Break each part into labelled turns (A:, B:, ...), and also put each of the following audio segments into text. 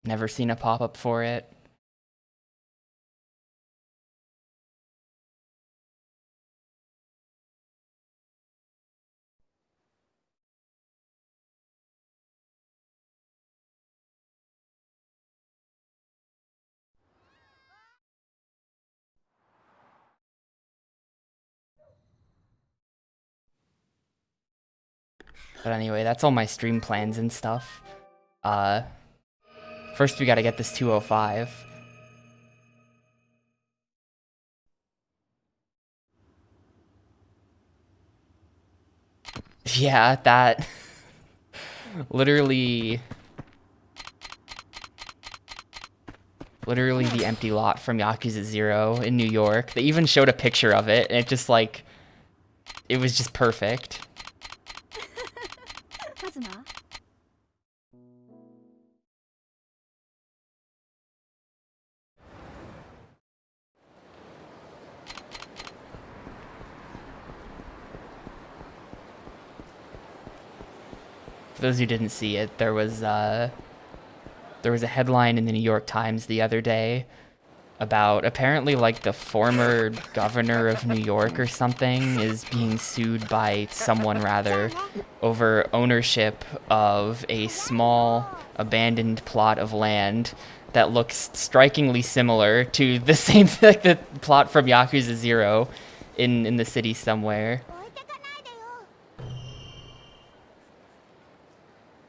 A: Never seen a pop-up for it. But anyway, that's all my stream plans and stuff. First we gotta get this 205. Yeah, that... literally the empty lot from Yakuza 0 in New York. They even showed a picture of it, and it just, like... it was just perfect. For those who didn't see it, there was a headline in the New York Times the other day about apparently like the former governor of New York or something is being sued by someone rather over ownership of a small abandoned plot of land that looks strikingly similar to the same like the plot from Yakuza 0 in the city somewhere.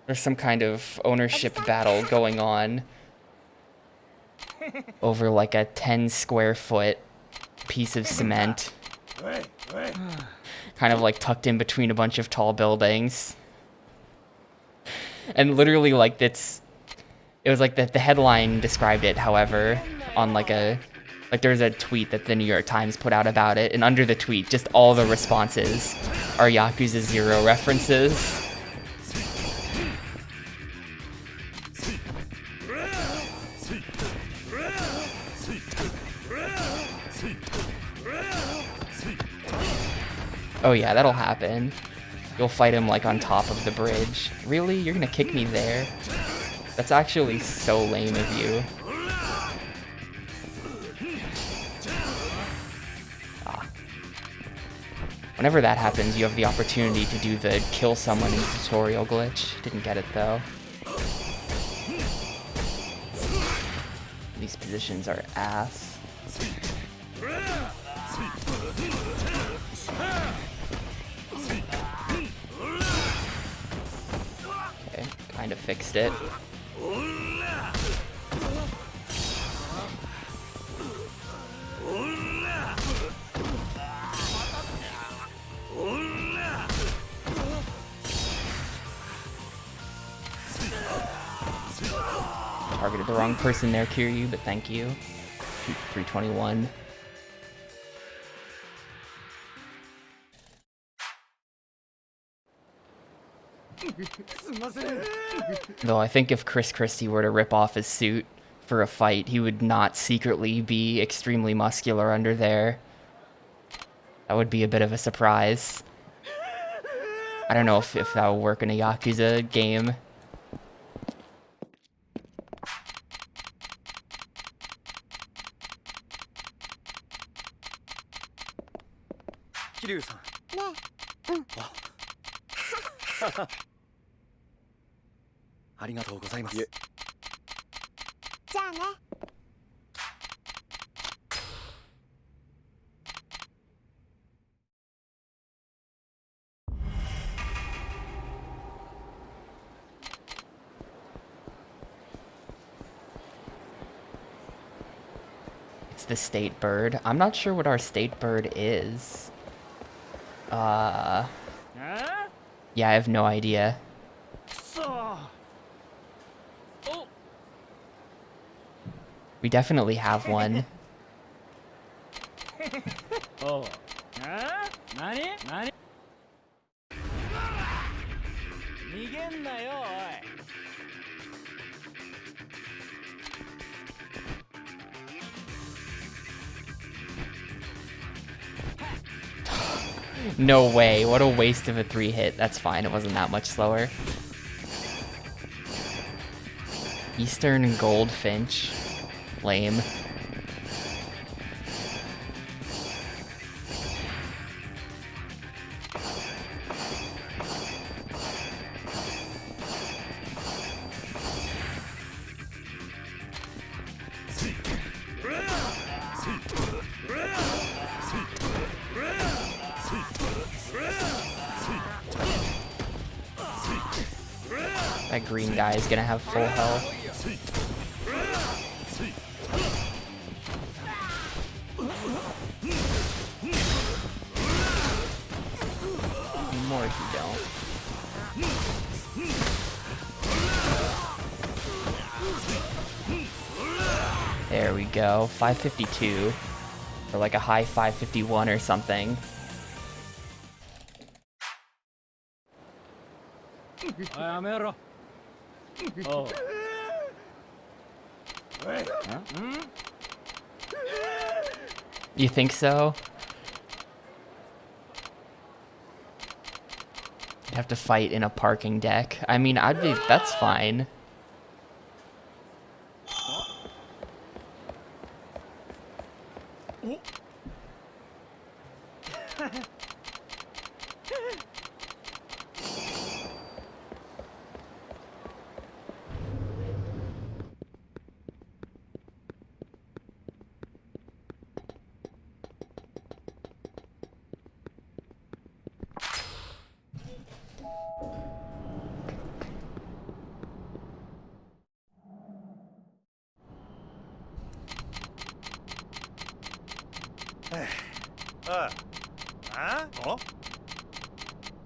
A: There's some kind of ownership battle going on over like a 10 square foot piece of cement. Kind of like tucked in between a bunch of tall buildings. And literally like it was like the headline described it, however, on like there's a tweet that the New York Times put out about it, and under the tweet, just all the responses are Yakuza 0 references. Oh yeah, that'll happen. You'll fight him like on top of the bridge. Really? You're gonna kick me there? That's actually so lame of you. Whenever that happens, you have the opportunity to do the kill someone in tutorial glitch. Didn't get it though. These positions are ass. Okay, kind of fixed it. Targeted the wrong person there, Kiryu, but thank you. 321. Though I think if Chris Christie were to rip off his suit for a fight, he would not secretly be extremely muscular under there. That would be a bit of a surprise. I don't know if that will work in a Yakuza game. It's the state bird. I'm not sure what our state bird is. Yeah, I have no idea. We definitely have one. No way, what a waste of a 3-hit. That's fine, it wasn't that much slower. Eastern Goldfinch. Lame. That green guy is gonna have full health. Anymore if you don't. There we go. 552. Or like a high 551 or something.
B: Oh.
A: You think so? You'd have to fight in a parking deck. I mean, that's fine.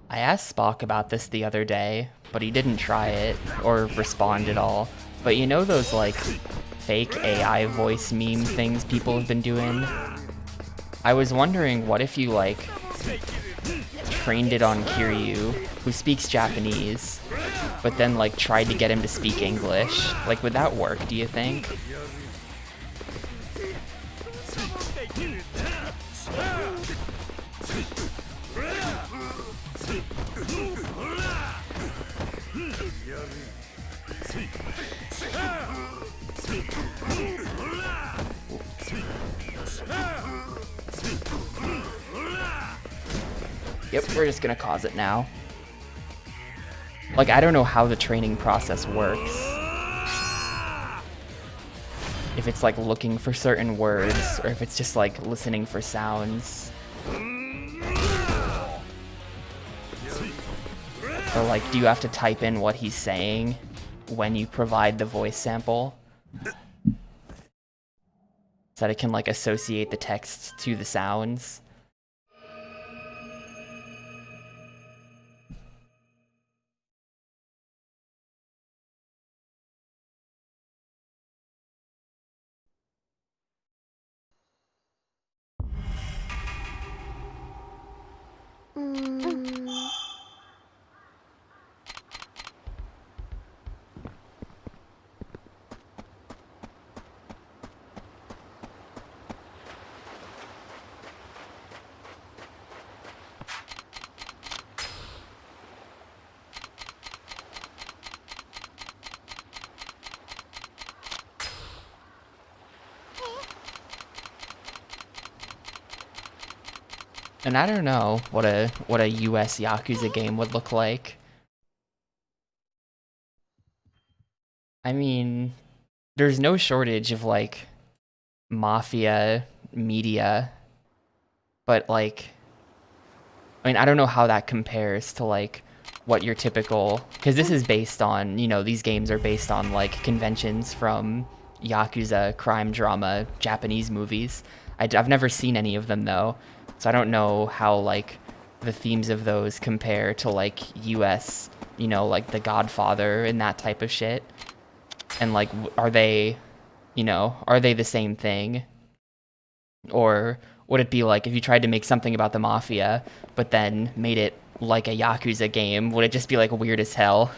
A: I asked Spock about this the other day, but he didn't try it or respond at all. But you know those like fake AI voice meme things people have been doing? I was wondering what if you like trained it on Kiryu, who speaks Japanese, but then like tried to get him to speak English. Like, would that work, do you think? Yep, we're just gonna cause it now. Like, I don't know how the training process works. If it's like looking for certain words, or if it's just like listening for sounds. Or like, do you have to type in what he's saying when you provide the voice sample? So that it can like associate the text to the sounds. And I don't know what a US Yakuza game would look like. I mean, there's no shortage of like mafia media, but like, I mean, I don't know how that compares to like what your typical, because this is based on, you know, these games are based on like conventions from Yakuza crime drama Japanese movies. I've never seen any of them though, so I don't know how like the themes of those compare to like US, you know, like The Godfather and that type of shit. And like, are they, you know, are they the same thing? Or would it be like if you tried to make something about the mafia, but then made it like a Yakuza game? Would it just be like weird as hell?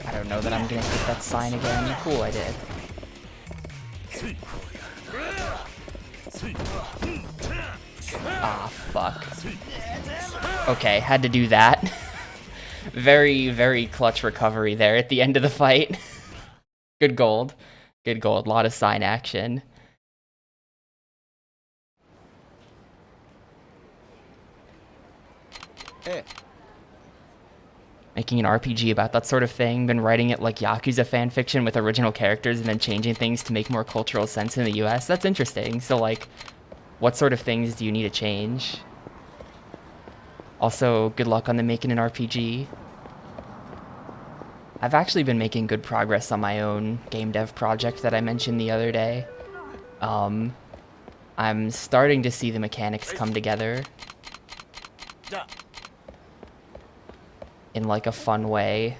A: I don't know that I'm gonna hit that sign again. Cool, I did. Ah, fuck. Okay, had to do that. Very, very clutch recovery there at the end of the fight. Good gold. Good gold. A lot of sign action. Making an RPG about that sort of thing. Been writing it like Yakuza fanfiction with original characters and then changing things to make more cultural sense in the US. That's interesting. So, like, what sort of things do you need to change? Also, good luck on the making an RPG. I've actually been making good progress on my own game dev project that I mentioned the other day. I'm starting to see the mechanics come together in like a fun way.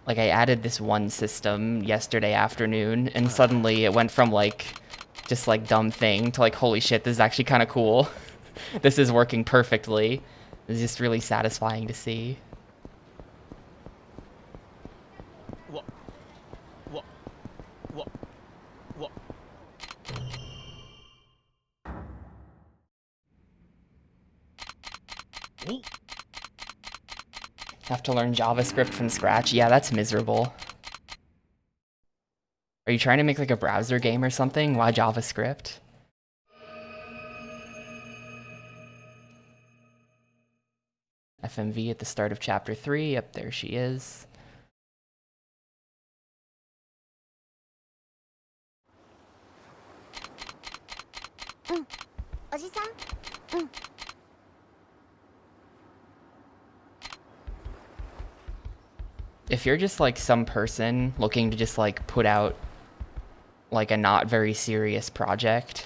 A: Like, I added this one system yesterday afternoon and suddenly it went from like just like dumb thing to like, holy shit, this is actually kind of cool. This is working perfectly. It's just really satisfying to see. Have to learn JavaScript from scratch? Yeah, that's miserable. Are you trying to make like a browser game or something? Why JavaScript? FMV at the start of chapter 3. Yep, there she is. If you're just like some person looking to just like put out like a not very serious project,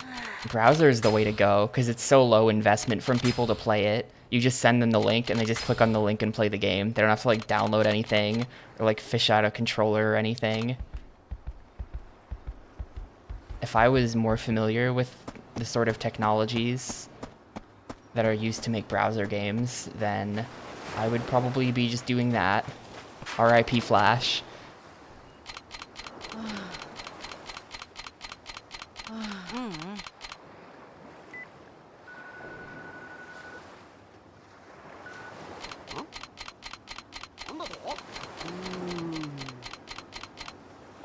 A: browser is the way to go because it's so low investment from people to play it. You just send them the link and they just click on the link and play the game. They don't have to like download anything or like fish out a controller or anything. If I was more familiar with the sort of technologies that are used to make browser games, then I would probably be just doing that. RIP Flash.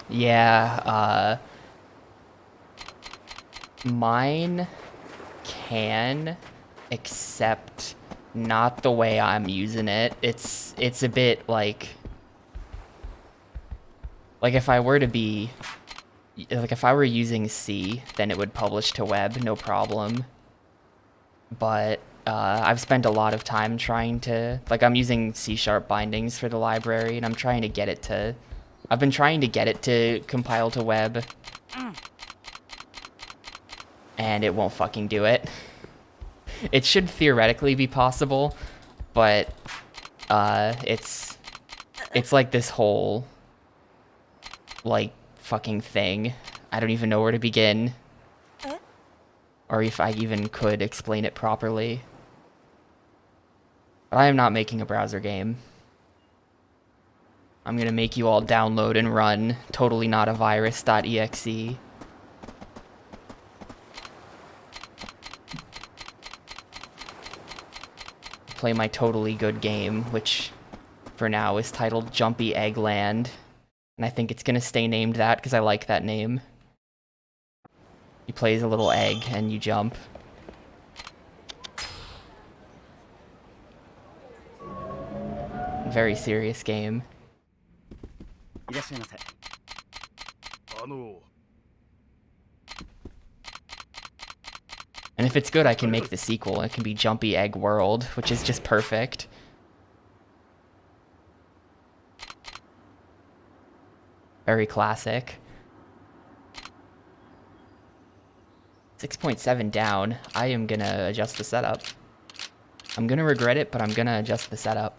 A: Yeah, mine can, except not the way I'm using it. It's a bit like if I were to be, like if I were using C, then it would publish to web, no problem. But I've spent a lot of time trying to, like I'm using C# bindings for the library, and I'm trying to get it to, I've been trying to get it to compile to web, and it won't fucking do it. It should theoretically be possible, but it's like this whole like fucking thing. I don't even know where to begin, or if I even could explain it properly. But I am not making a browser game. I'm gonna make you all download and run totally not a virus.exe. Play my totally good game, which for now is titled Jumpy Egg Land. And I think it's gonna stay named that because I like that name. plays a little egg and you jump. Very serious game. And if it's good, I can make the sequel. It can be Jumpy Egg World, which is just perfect. Very classic. 6.7 down. I am gonna adjust the setup. I'm gonna regret it, but I'm gonna adjust the setup.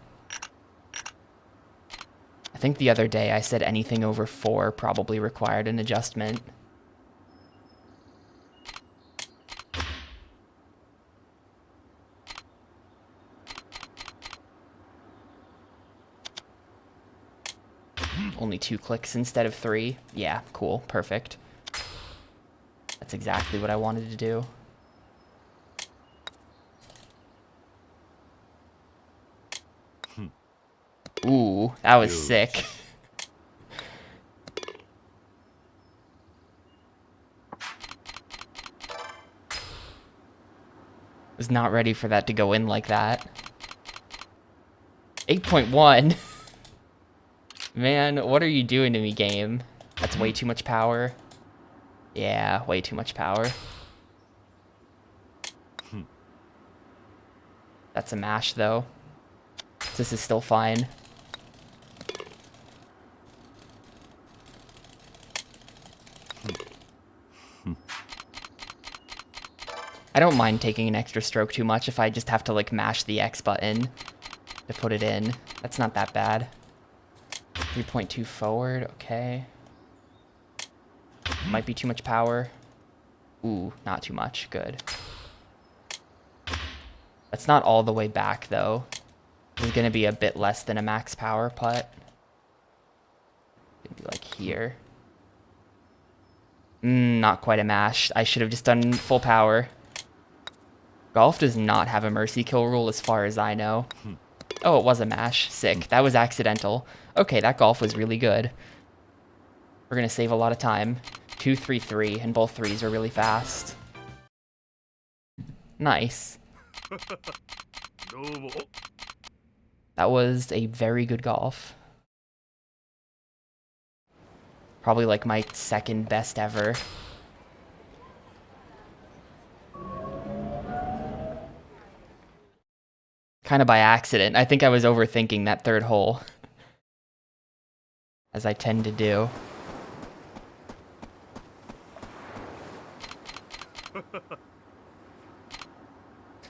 A: I think the other day I said anything over 4 probably required an adjustment. Only 2 clicks instead of 3. Yeah, cool, perfect. That's exactly what I wanted to do. Ooh, that was sick. Was not ready for that to go in like that. 8.1. Man, what are you doing to me, game? That's way too much power. Yeah, way too much power. That's a mash, though. This is still fine. I don't mind taking an extra stroke too much if I just have to, like, mash the X button to put it in. That's not that bad. 3.2 forward, okay. Might be too much power. Ooh, not too much, good. That's not all the way back, though. This is gonna be a bit less than a max power putt. Maybe like here. Not quite a mash. I should have just done full power. Golf does not have a mercy kill rule as far as I know. Oh, it was a mash. Sick. That was accidental. Okay, that golf was really good. We're gonna save a lot of time. 2, 3, 3, and both threes are really fast. Nice. That was a very good golf. Probably like my second best ever. Kind of by accident. I think I was overthinking that third hole. As I tend to do.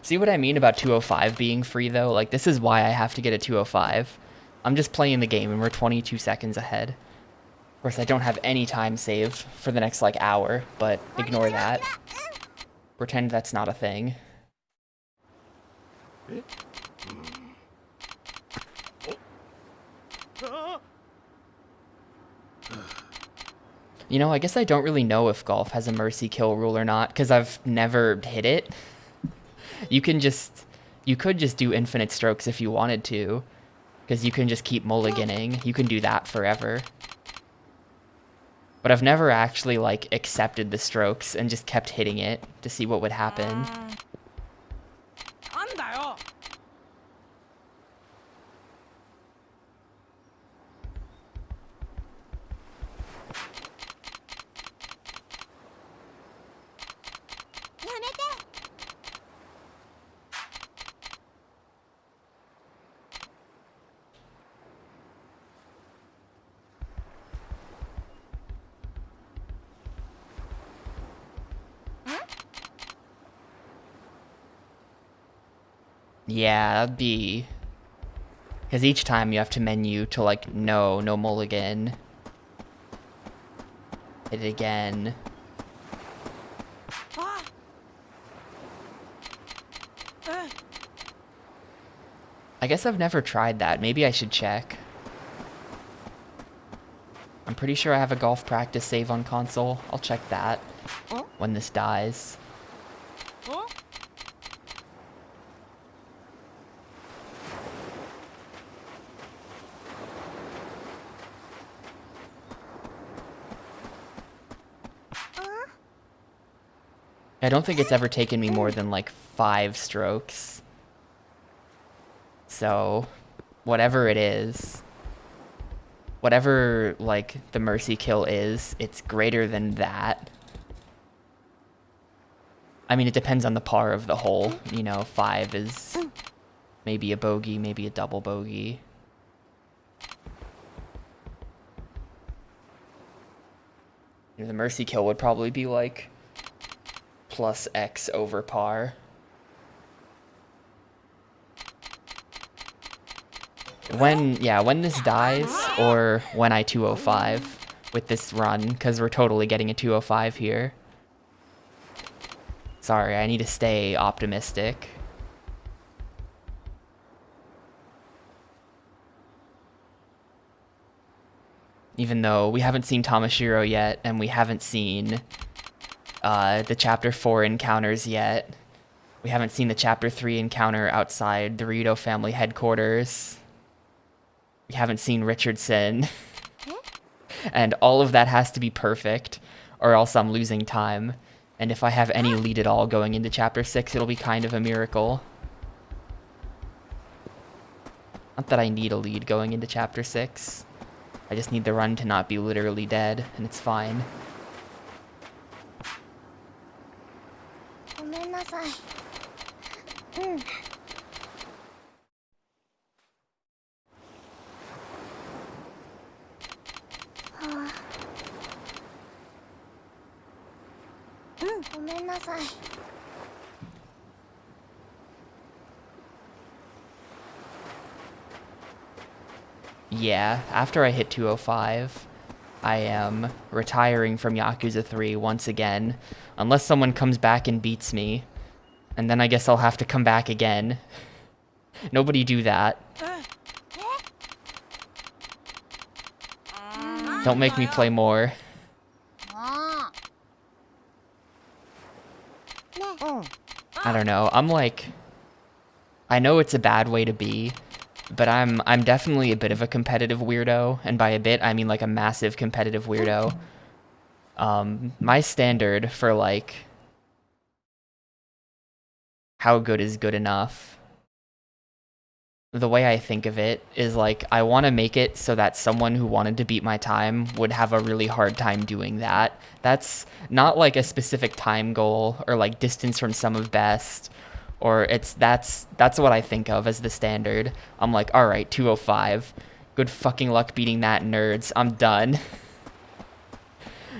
A: See what I mean about 205 being free, though? Like, this is why I have to get a 205. I'm just playing the game, and we're 22 seconds ahead. Of course, I don't have any time save for the next, like, hour, but ignore that. Pretend that's not a thing. You know, I guess I don't really know if golf has a mercy kill rule or not, because I've never hit it. You could just do infinite strokes if you wanted to, because you can just keep mulliganing. You can do that forever. But I've never actually, like, accepted the strokes and just kept hitting it to see what would happen. Yeah, that'd be... Because each time you have to menu to, like, no mulligan. Hit it again. I guess I've never tried that. Maybe I should check. I'm pretty sure I have a golf practice save on console. I'll check that when this dies. I don't think it's ever taken me more than like 5 strokes. So, whatever it is, whatever like the mercy kill is, it's greater than that. I mean, it depends on the par of the hole. You know, 5 is maybe a bogey, maybe a double bogey. The mercy kill would probably be like plus X over par. When this dies, or when I 205 with this run, because we're totally getting a 205 here. Sorry, I need to stay optimistic. Even though we haven't seen Tamashiro yet, and we haven't seen the Chapter 4 encounters yet. We haven't seen the Chapter 3 encounter outside the Rito family headquarters. We haven't seen Richardson. And all of that has to be perfect, or else I'm losing time. And if I have any lead at all going into Chapter 6, it'll be kind of a miracle. Not that I need a lead going into Chapter 6. I just need the run to not be literally dead, and it's fine. Yeah, after I hit 205, I am retiring from Yakuza 3 once again, unless someone comes back and beats me, and then I guess I'll have to come back again. Nobody do that. Don't make me play more. I don't know, I'm like... I know it's a bad way to be, but I'm definitely a bit of a competitive weirdo, and by a bit, I mean like a massive competitive weirdo. My standard for like... how good is good enough? The way I think of it is like, I want to make it so that someone who wanted to beat my time would have a really hard time doing that. That's not like a specific time goal or like distance from sum of best, or that's what I think of as the standard. I'm like, all right, 205. Good fucking luck beating that, nerds. I'm done.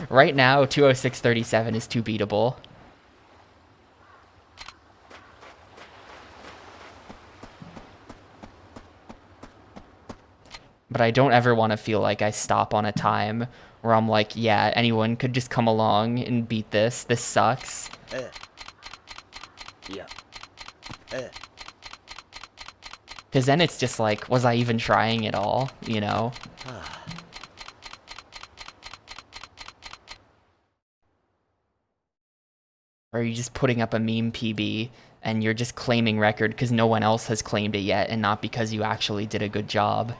A: Right now, 206.37 is too beatable. But I don't ever want to feel like I stop on a time where I'm like, yeah, anyone could just come along and beat this. This sucks.
B: Yeah.
A: Because then it's just like, was I even trying at all, you know? Or are you just putting up a meme PB and you're just claiming record because no one else has claimed it yet and not because you actually did a good job?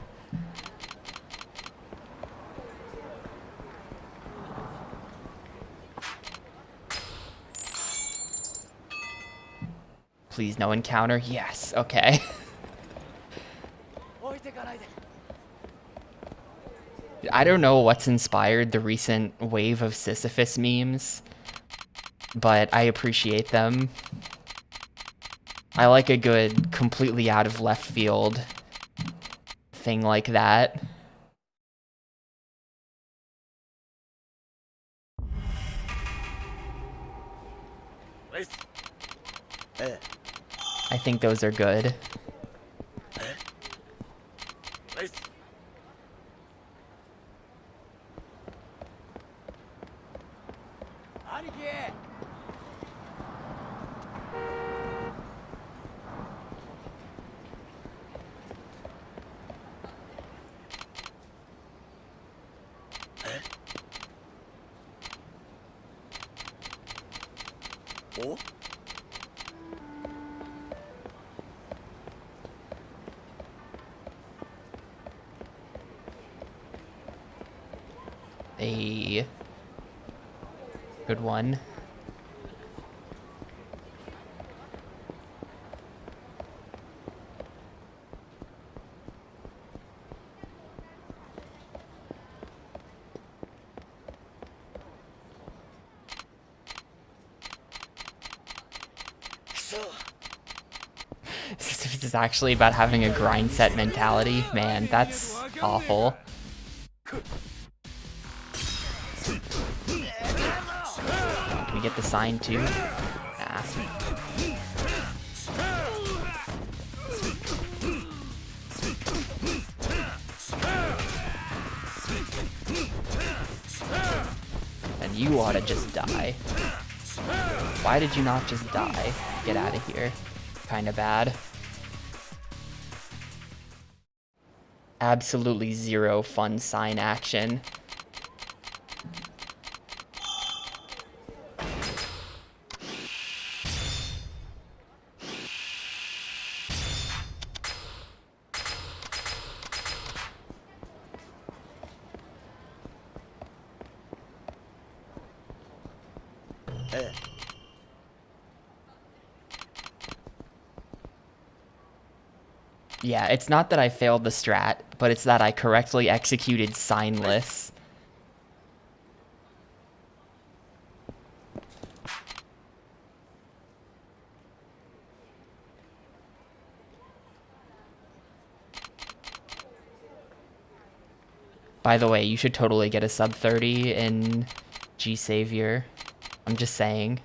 A: Please, no encounter? Yes, okay. I don't know what's inspired the recent wave of Sisyphus memes, but I appreciate them. I like a good, completely out of left field thing like that. I think those are good.
B: Oh?
A: A good one. Sisyphus is actually about having a grind set mentality. Man, that's awful. Can we get the sign too? Nah. And you ought to just die. Why did you not just die? Get out of here. Kinda bad. Absolutely zero fun sign action. Yeah, it's not that I failed the strat, but it's that I correctly executed signless. By the way, you should totally get a sub 30 in G Savior. I'm just saying.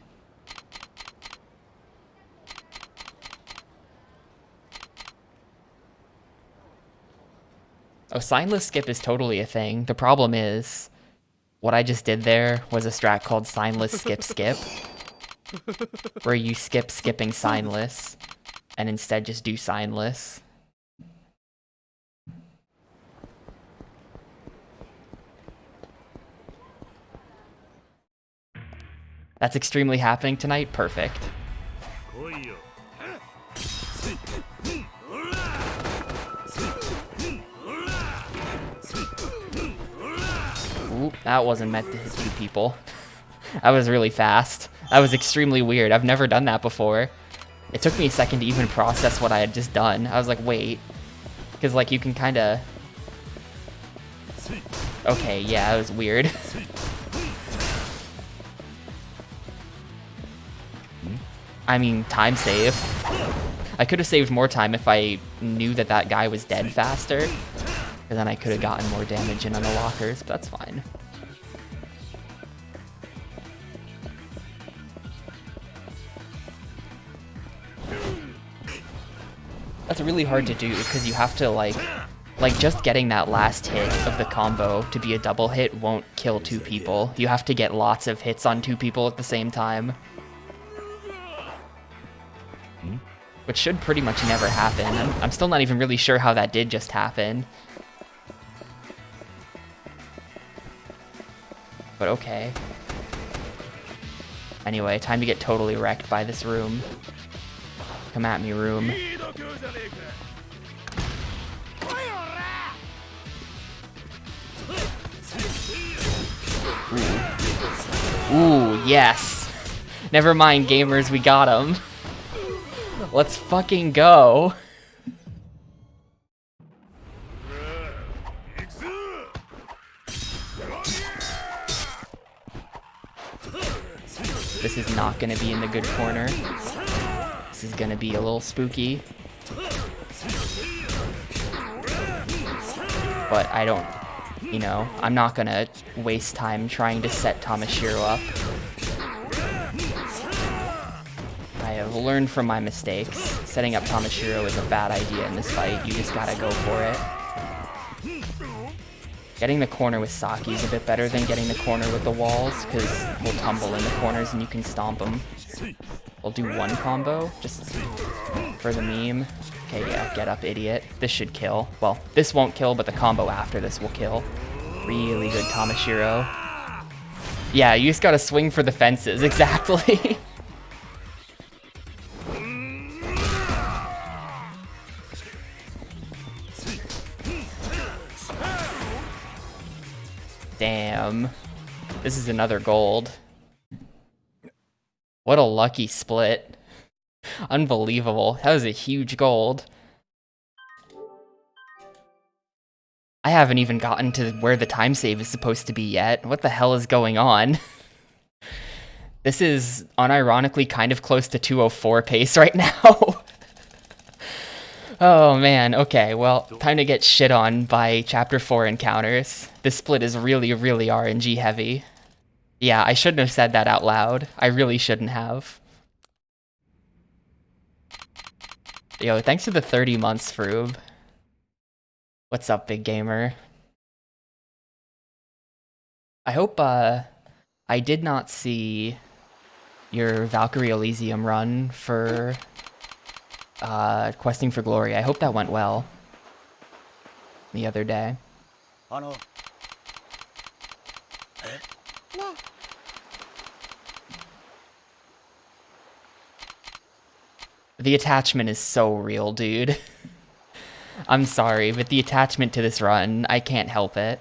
A: Oh, signless skip is totally a thing. The problem is, what I just did there was a strat called signless skip skip, where you skip skipping signless, and instead just do signless. That's extremely happening tonight? Perfect. Ooh, that wasn't meant to hit two people. That was really fast. That was extremely weird. I've never done that before. It took me a second to even process what I had just done. I was like, wait. Because, like, you can kind of... Okay, yeah, that was weird. I mean, time save. I could have saved more time if I knew that that guy was dead faster. And then I could have gotten more damage in on the lockers, but that's fine. That's really hard to do because you have to like just getting that last hit of the combo to be a double hit won't kill two people. You have to get lots of hits on two people at the same time. Which should pretty much never happen. I'm still not even really sure how that did just happen. But okay. Anyway, time to get totally wrecked by this room. Come at me, room. Ooh, yes. Never mind, gamers, we got him. Let's fucking go. This is not gonna be in the good corner. This is gonna be a little spooky. But I don't, you know, I'm not gonna waste time trying to set Tamashiro up. I have learned from my mistakes. Setting up Tamashiro is a bad idea in this fight. You just gotta go for it. Getting the corner with Saki is a bit better than getting the corner with the walls, because we'll tumble in the corners and you can stomp them. We'll do one combo, just for the meme. Okay, yeah, get up, idiot. This should kill. Well, this won't kill, but the combo after this will kill. Really good Tamashiro. Yeah, you just gotta swing for the fences, exactly. Damn. This is another gold. What a lucky split. Unbelievable. That was a huge gold. I haven't even gotten to where the time save is supposed to be yet. What the hell is going on? This is unironically kind of close to 204 pace right now. Oh man, okay, well, time to get shit on by Chapter 4 encounters. This split is really, really RNG heavy. Yeah, I shouldn't have said that out loud. I really shouldn't have. Yo, thanks for the 30 months, Froob. What's up, big gamer? I hope, I did not see your Valkyrie Elysium run for, Questing for Glory. I hope that went well the other day. The attachment is so real, dude. I'm sorry, but the attachment to this run, I can't help it.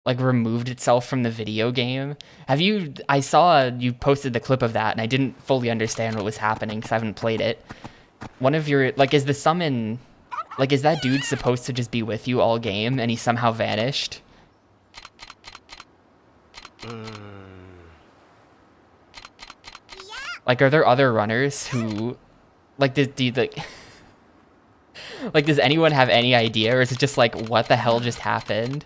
A: Like, removed itself from the video game. I saw you posted the clip of that, and I didn't fully understand what was happening, because I haven't played it. One of your, like, is the summon, like, is that dude supposed to just be with you all game, and he somehow vanished? Like, are there other runners who, like, like, does anyone have any idea, or is it just like, what the hell just happened?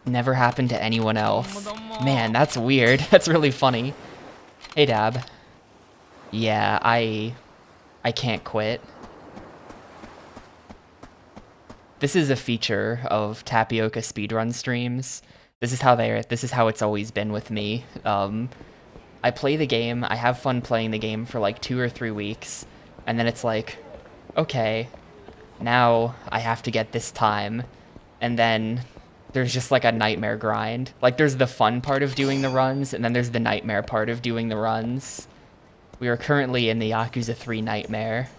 A: Never happened to anyone else. Man, that's weird. That's really funny. Hey, Dab. Yeah, I can't quit. This is a feature of Tapioca speedrun streams. This is how it's always been with me. I play the game, I have fun playing the game for like 2 or 3 weeks, and then it's like, okay, now I have to get this time, and then there's just like a nightmare grind. Like, there's the fun part of doing the runs, and then there's the nightmare part of doing the runs. We are currently in the Yakuza 3 nightmare.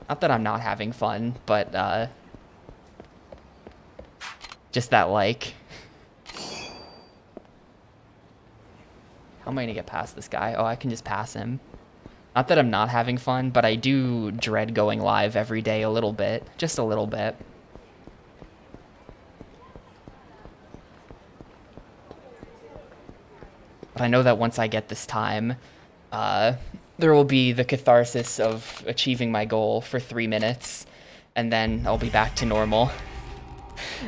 A: Not that I'm not having fun, but, just that, like... How am I gonna get past this guy? Oh, I can just pass him. Not that I'm not having fun, but I do dread going live every day a little bit. Just a little bit. But I know that once I get this time, there will be the catharsis of achieving my goal for 3 minutes, and then I'll be back to normal.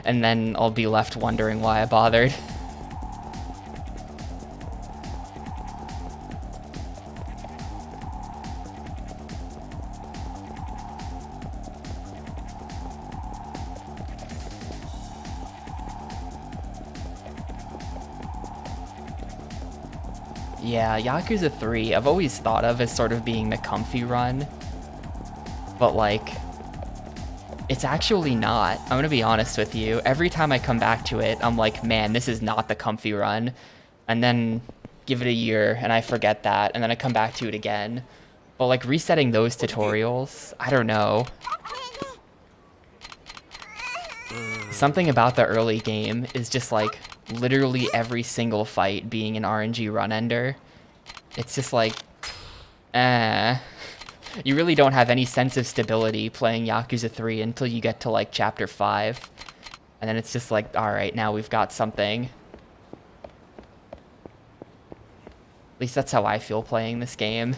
A: And then I'll be left wondering why I bothered. Yeah, Yakuza 3, I've always thought of as sort of being the comfy run. But, like, it's actually not. I'm gonna be honest with you. Every time I come back to it, I'm like, man, this is not the comfy run. And then give it a year, and I forget that, and then I come back to it again. But, like, resetting those tutorials, I don't know. Something about the early game is just, like, literally every single fight being an RNG run ender. It's just like, you really don't have any sense of stability playing Yakuza 3 until you get to like chapter 5. And then it's just like, alright, now we've got something. At least that's how I feel playing this game.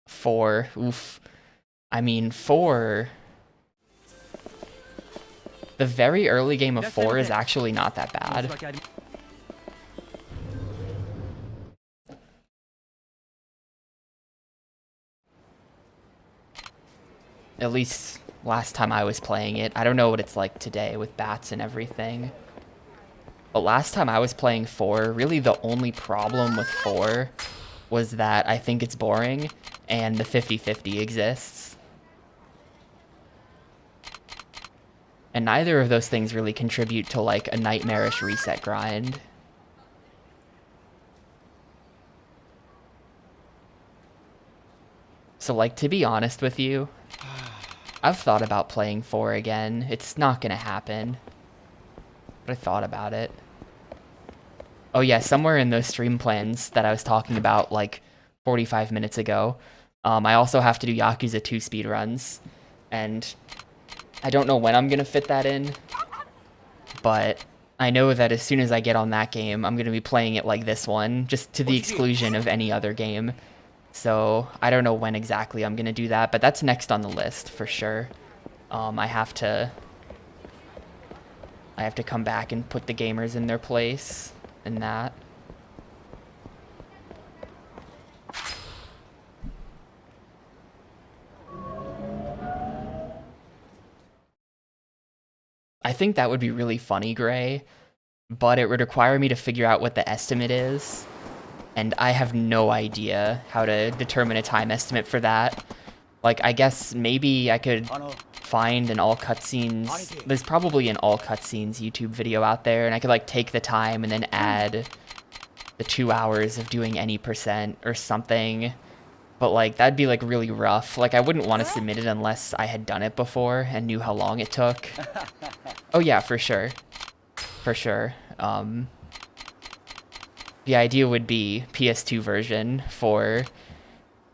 A: Four, oof. I mean, 4... The very early game of 4 is actually not that bad. At least last time I was playing it. I don't know what it's like today with bats and everything. But last time I was playing 4, really the only problem with 4 was that I think it's boring and the 50-50 exists. And neither of those things really contribute to, like, a nightmarish reset grind. So, like, to be honest with you, I've thought about playing 4 again. It's not gonna happen. But I thought about it. Oh yeah, somewhere in those stream plans that I was talking about, like, 45 minutes ago, I also have to do Yakuza 2 speedruns. And I don't know when I'm gonna fit that in, but I know that as soon as I get on that game, I'm gonna be playing it like this one, just to the exclusion of any other game. So I don't know when exactly I'm gonna do that, but that's next on the list for sure. I have to come back and put the gamers in their place and that. I think that would be really funny, Gray, but it would require me to figure out what the estimate is, and I have no idea how to determine a time estimate for that. Like, I guess maybe I could find an all cutscenes, there's probably an all cutscenes YouTube video out there, and I could, like, take the time and then add the 2 hours of doing any % or something. But, like, that'd be, like, really rough. Like, I wouldn't want to submit it unless I had done it before and knew how long it took. Oh, yeah, for sure. For sure. The idea would be PS2 version for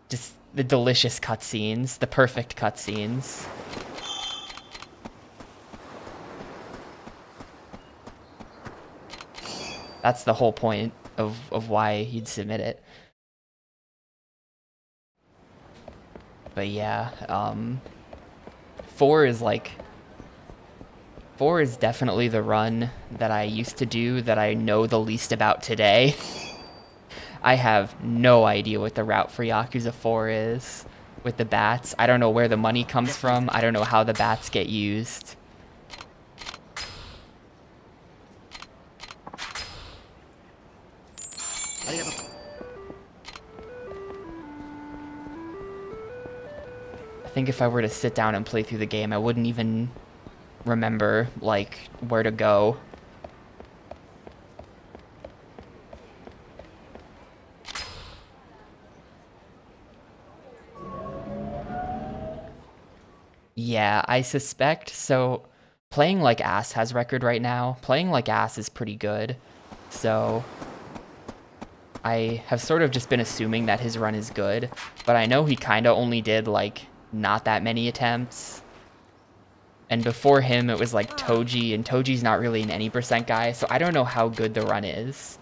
A: just the delicious cutscenes, the perfect cutscenes. That's the whole point of why he'd submit it. But yeah, 4 is like... 4 is definitely the run that I used to do that I know the least about today. I have no idea what the route for Yakuza 4 is with the bats. I don't know where the money comes from. I don't know how the bats get used. I think if I were to sit down and play through the game, I wouldn't even remember, like, where to go. Yeah, I suspect. So, Playing Like Ass has record right now. Playing Like Ass is pretty good. So, I have sort of just been assuming that his run is good. But I know he kind of only did, like, not that many attempts. And before him, it was like Toji, and Toji's not really an any % guy, so I don't know how good the run is.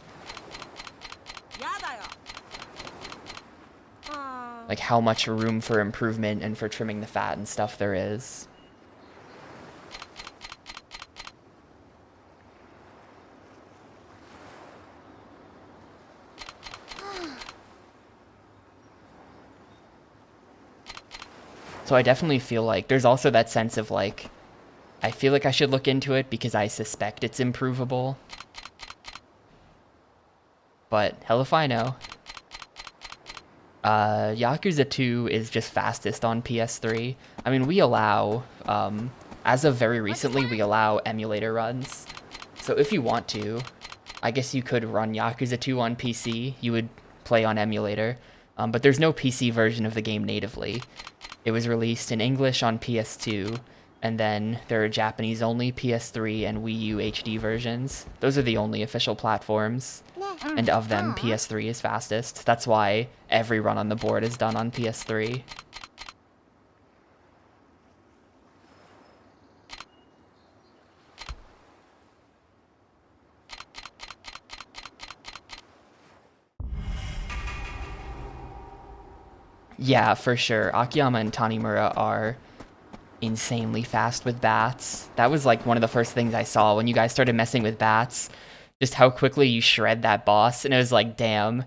A: Like how much room for improvement and for trimming the fat and stuff there is. So I definitely feel like there's also that sense of like, I feel like I should look into it because I suspect it's improvable. But hell if I know. Yakuza 2 is just fastest on PS3. I mean, we allow, as of very recently, we allow emulator runs. So if you want to, I guess you could run Yakuza 2 on PC. You would play on emulator. But there's no PC version of the game natively. It was released in English on PS2, and then there are Japanese-only PS3 and Wii U HD versions. Those are the only official platforms, and of them, PS3 is fastest. That's why every run on the board is done on PS3. Yeah, for sure. Akiyama and Tanimura are insanely fast with bats. That was like one of the first things I saw when you guys started messing with bats. Just how quickly you shred that boss, and it was like, damn,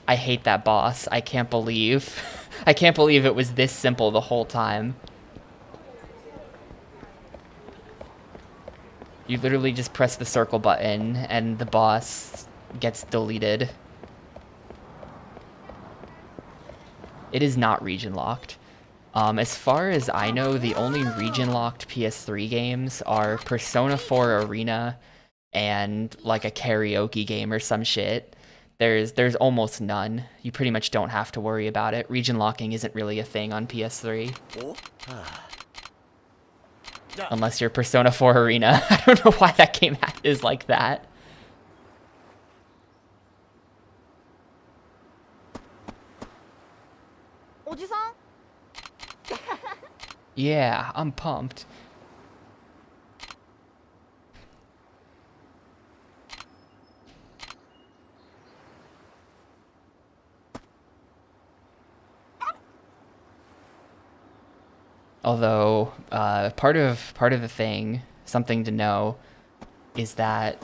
A: I hate that boss. I can't believe it was this simple the whole time. You literally just press the circle button and the boss gets deleted. It is not region locked. As far as I know, the only region locked PS3 games are Persona 4 Arena and like a karaoke game or some shit. There's almost none. You pretty much don't have to worry about it. Region locking isn't really a thing on PS3. Unless you're Persona 4 Arena. I don't know why that game is like that. Yeah, I'm pumped. Although, part of the thing, something to know, is that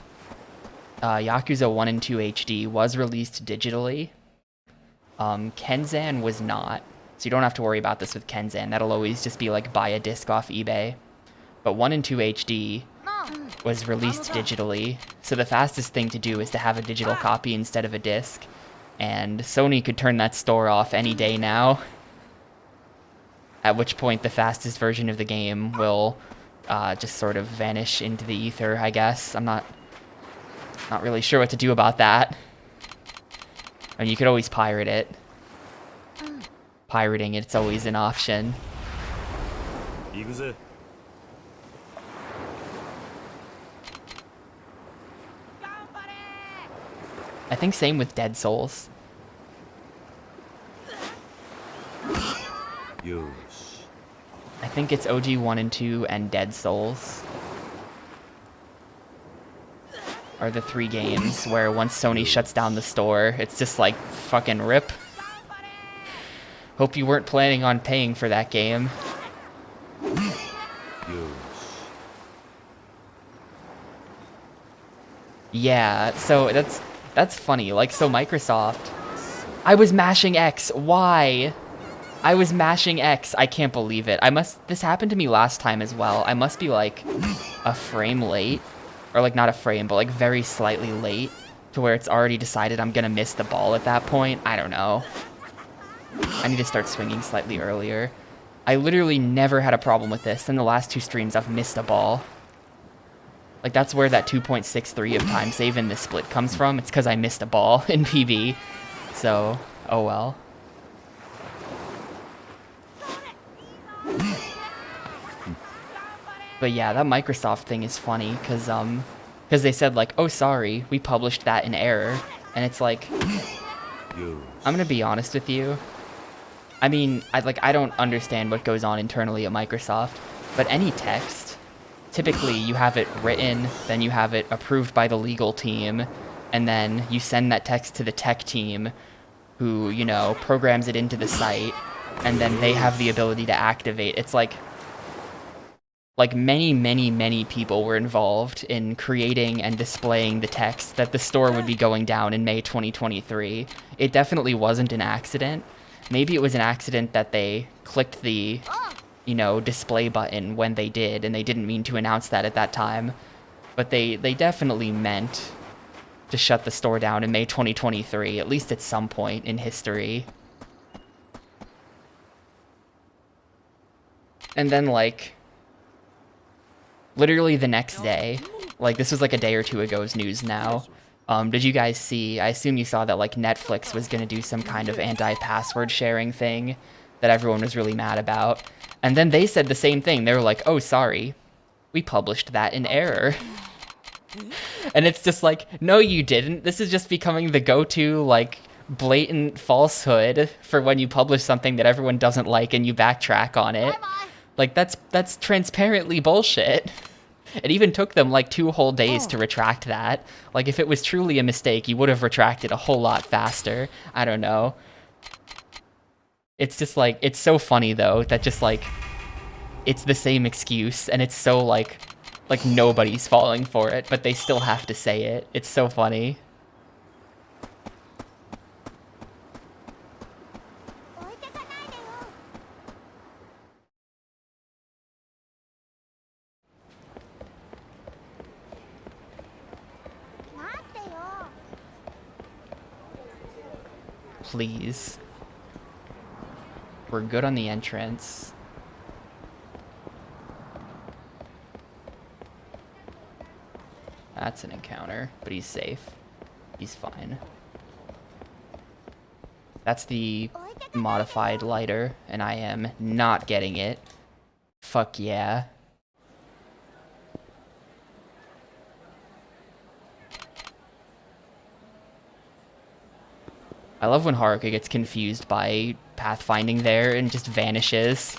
A: Yakuza 1 and 2 HD was released digitally. Kenzan was not, so you don't have to worry about this with Kenzan. That'll always just be like buy a disc off eBay. But 1 and 2 HD was released digitally, so the fastest thing to do is to have a digital copy instead of a disc. And Sony could turn that store off any day now. At which point the fastest version of the game will just sort of vanish into the ether, I guess. I'm not really sure what to do about that. I mean, you could always pirate it. Pirating it's always an option. I think same with Dead Souls. I think it's OG 1 and 2 and Dead Souls are the 3 games where once Sony shuts down the store, it's just like fucking rip. Hope you weren't planning on paying for that game. Yeah, so that's funny. Like, so Microsoft... I was mashing X. Why? I was mashing X. I can't believe it. This happened to me last time as well. I must be like a frame late. Or like not a frame, but like very slightly late. To where it's already decided I'm gonna miss the ball at that point. I don't know. I need to start swinging slightly earlier. I literally never had a problem with this. In the last 2 streams, I've missed a ball. Like, that's where that 2.63 of time save in this split comes from. It's because I missed a ball in PB. So, oh well. But yeah, that Microsoft thing is funny, because they said, like, oh, sorry, we published that in error. And it's like, I'm gonna be honest with you. I mean, I don't understand what goes on internally at Microsoft, but any text, typically you have it written, then you have it approved by the legal team, and then you send that text to the tech team, who, you know, programs it into the site, and then they have the ability to activate. It's like many people were involved in creating and displaying the text that the store would be going down in May 2023. It definitely wasn't an accident. Maybe it was an accident that they clicked the, you know, display button when they did, and they didn't mean to announce that at that time. But they definitely meant to shut the store down in May 2023, at least at some point in history. And then, like, literally the next day, like, this was like a day or 2 ago's news now. Did you guys see, I assume you saw that, like, Netflix was gonna do some kind of anti-password sharing thing that everyone was really mad about. And then they said the same thing. They were like, oh, sorry, we published that in error. And it's just like, no, you didn't. This is just becoming the go-to, like, blatant falsehood for when you publish something that everyone doesn't like and you backtrack on it. Like, that's transparently bullshit. It even took them like 2 whole days to retract that. Like, if it was truly a mistake, you would have retracted a whole lot faster. I don't know. It's just like, it's so funny though, that just like, it's the same excuse, and it's so like nobody's falling for it, but they still have to say it. It's so funny. Please. We're good on the entrance. That's an encounter, but he's safe. He's fine. That's the modified lighter, and I am not getting it. Fuck yeah. I love when Haruka gets confused by pathfinding there and just vanishes.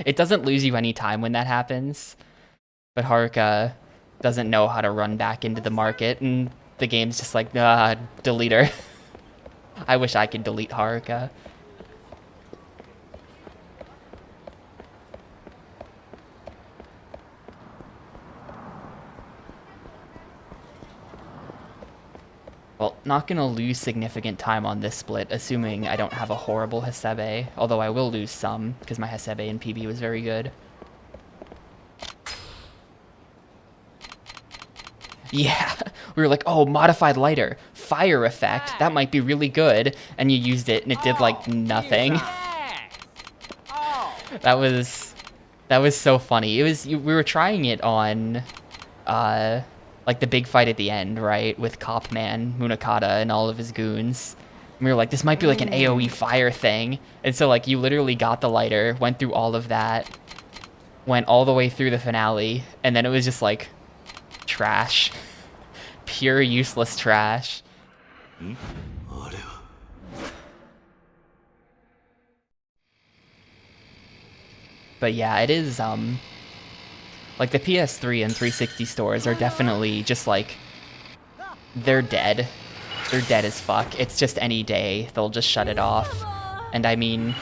A: It doesn't lose you any time when that happens, but Haruka doesn't know how to run back into the market, and the game's just like, delete her. I wish I could delete Haruka. Well, not gonna lose significant time on this split, assuming I don't have a horrible Hasebe, although I will lose some, because my Hasebe in PB was very good. Yeah, we were like, oh, modified lighter, fire effect, that might be really good, and you used it, and it did, like, nothing. That was so funny. We were trying it on, like, the big fight at the end, right, with Cop Man, Munakata, and all of his goons. And we were like, this might be, like, an AoE fire thing, and so, like, you literally got the lighter, went through all of that, went all the way through the finale, and then it was just, like, trash. Pure useless trash. But yeah, it is, like, the PS3 and 360 stores are definitely just, like, they're dead. They're dead as fuck. It's just any day, they'll just shut it off. And I mean,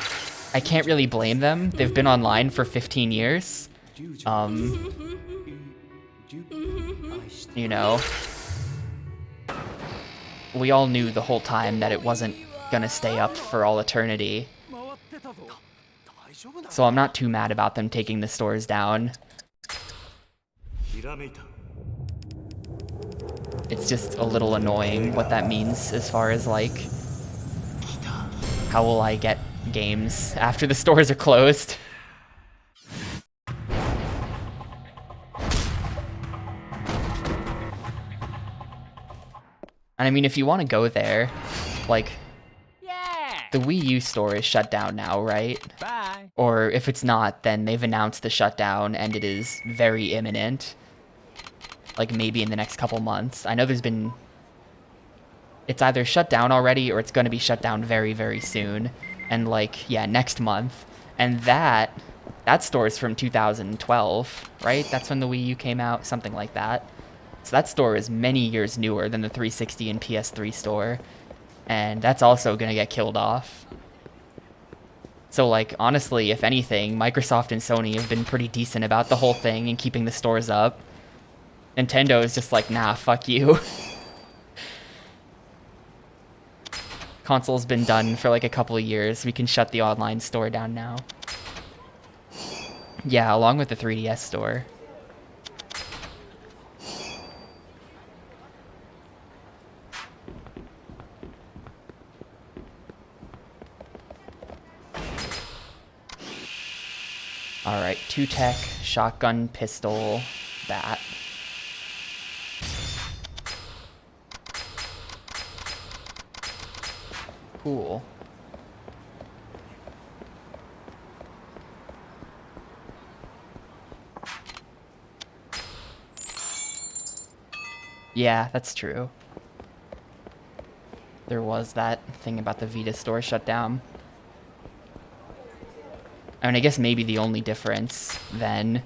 A: I can't really blame them. They've been online for 15 years. You know, we all knew the whole time that it wasn't gonna stay up for all eternity. So I'm not too mad about them taking the stores down. It's just a little annoying what that means as far as, like, how will I get games after the stores are closed? And I mean, if you want to go there, like, the Wii U store is shut down now, right?
B: Bye.
A: Or if it's not, then they've announced the shutdown and it is very imminent. Like, maybe in the next couple months. I know it's either shut down already or it's going to be shut down very, very soon. And, like, yeah, next month. And that store is from 2012, right? That's when the Wii U came out, something like that. So that store is many years newer than the 360 and PS3 store. And that's also going to get killed off. So, like, honestly, if anything, Microsoft and Sony have been pretty decent about the whole thing and keeping the stores up. Nintendo is just like, nah, fuck you. Console's been done for like a couple of years. We can shut the online store down now. Yeah, along with the 3DS store. Alright, 2-tech, shotgun, pistol, bat. Cool. Yeah, that's true. There was that thing about the Vita store shut down. I mean, I guess maybe the only difference then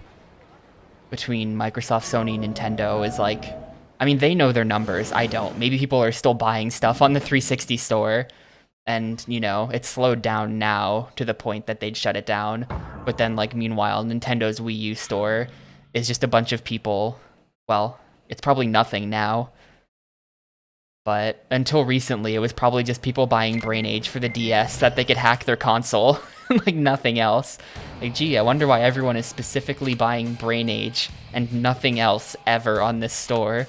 A: between Microsoft, Sony, and Nintendo is like, I mean, they know their numbers. I don't. Maybe people are still buying stuff on the 360 store, and, you know, it's slowed down now to the point that they'd shut it down. But then, like, meanwhile, Nintendo's Wii U store is just a bunch of people. Well, it's probably nothing now. But until recently, it was probably just people buying Brain Age for the DS so that they could hack their console. Like, nothing else. Like, gee, I wonder why everyone is specifically buying Brain Age and nothing else ever on this store.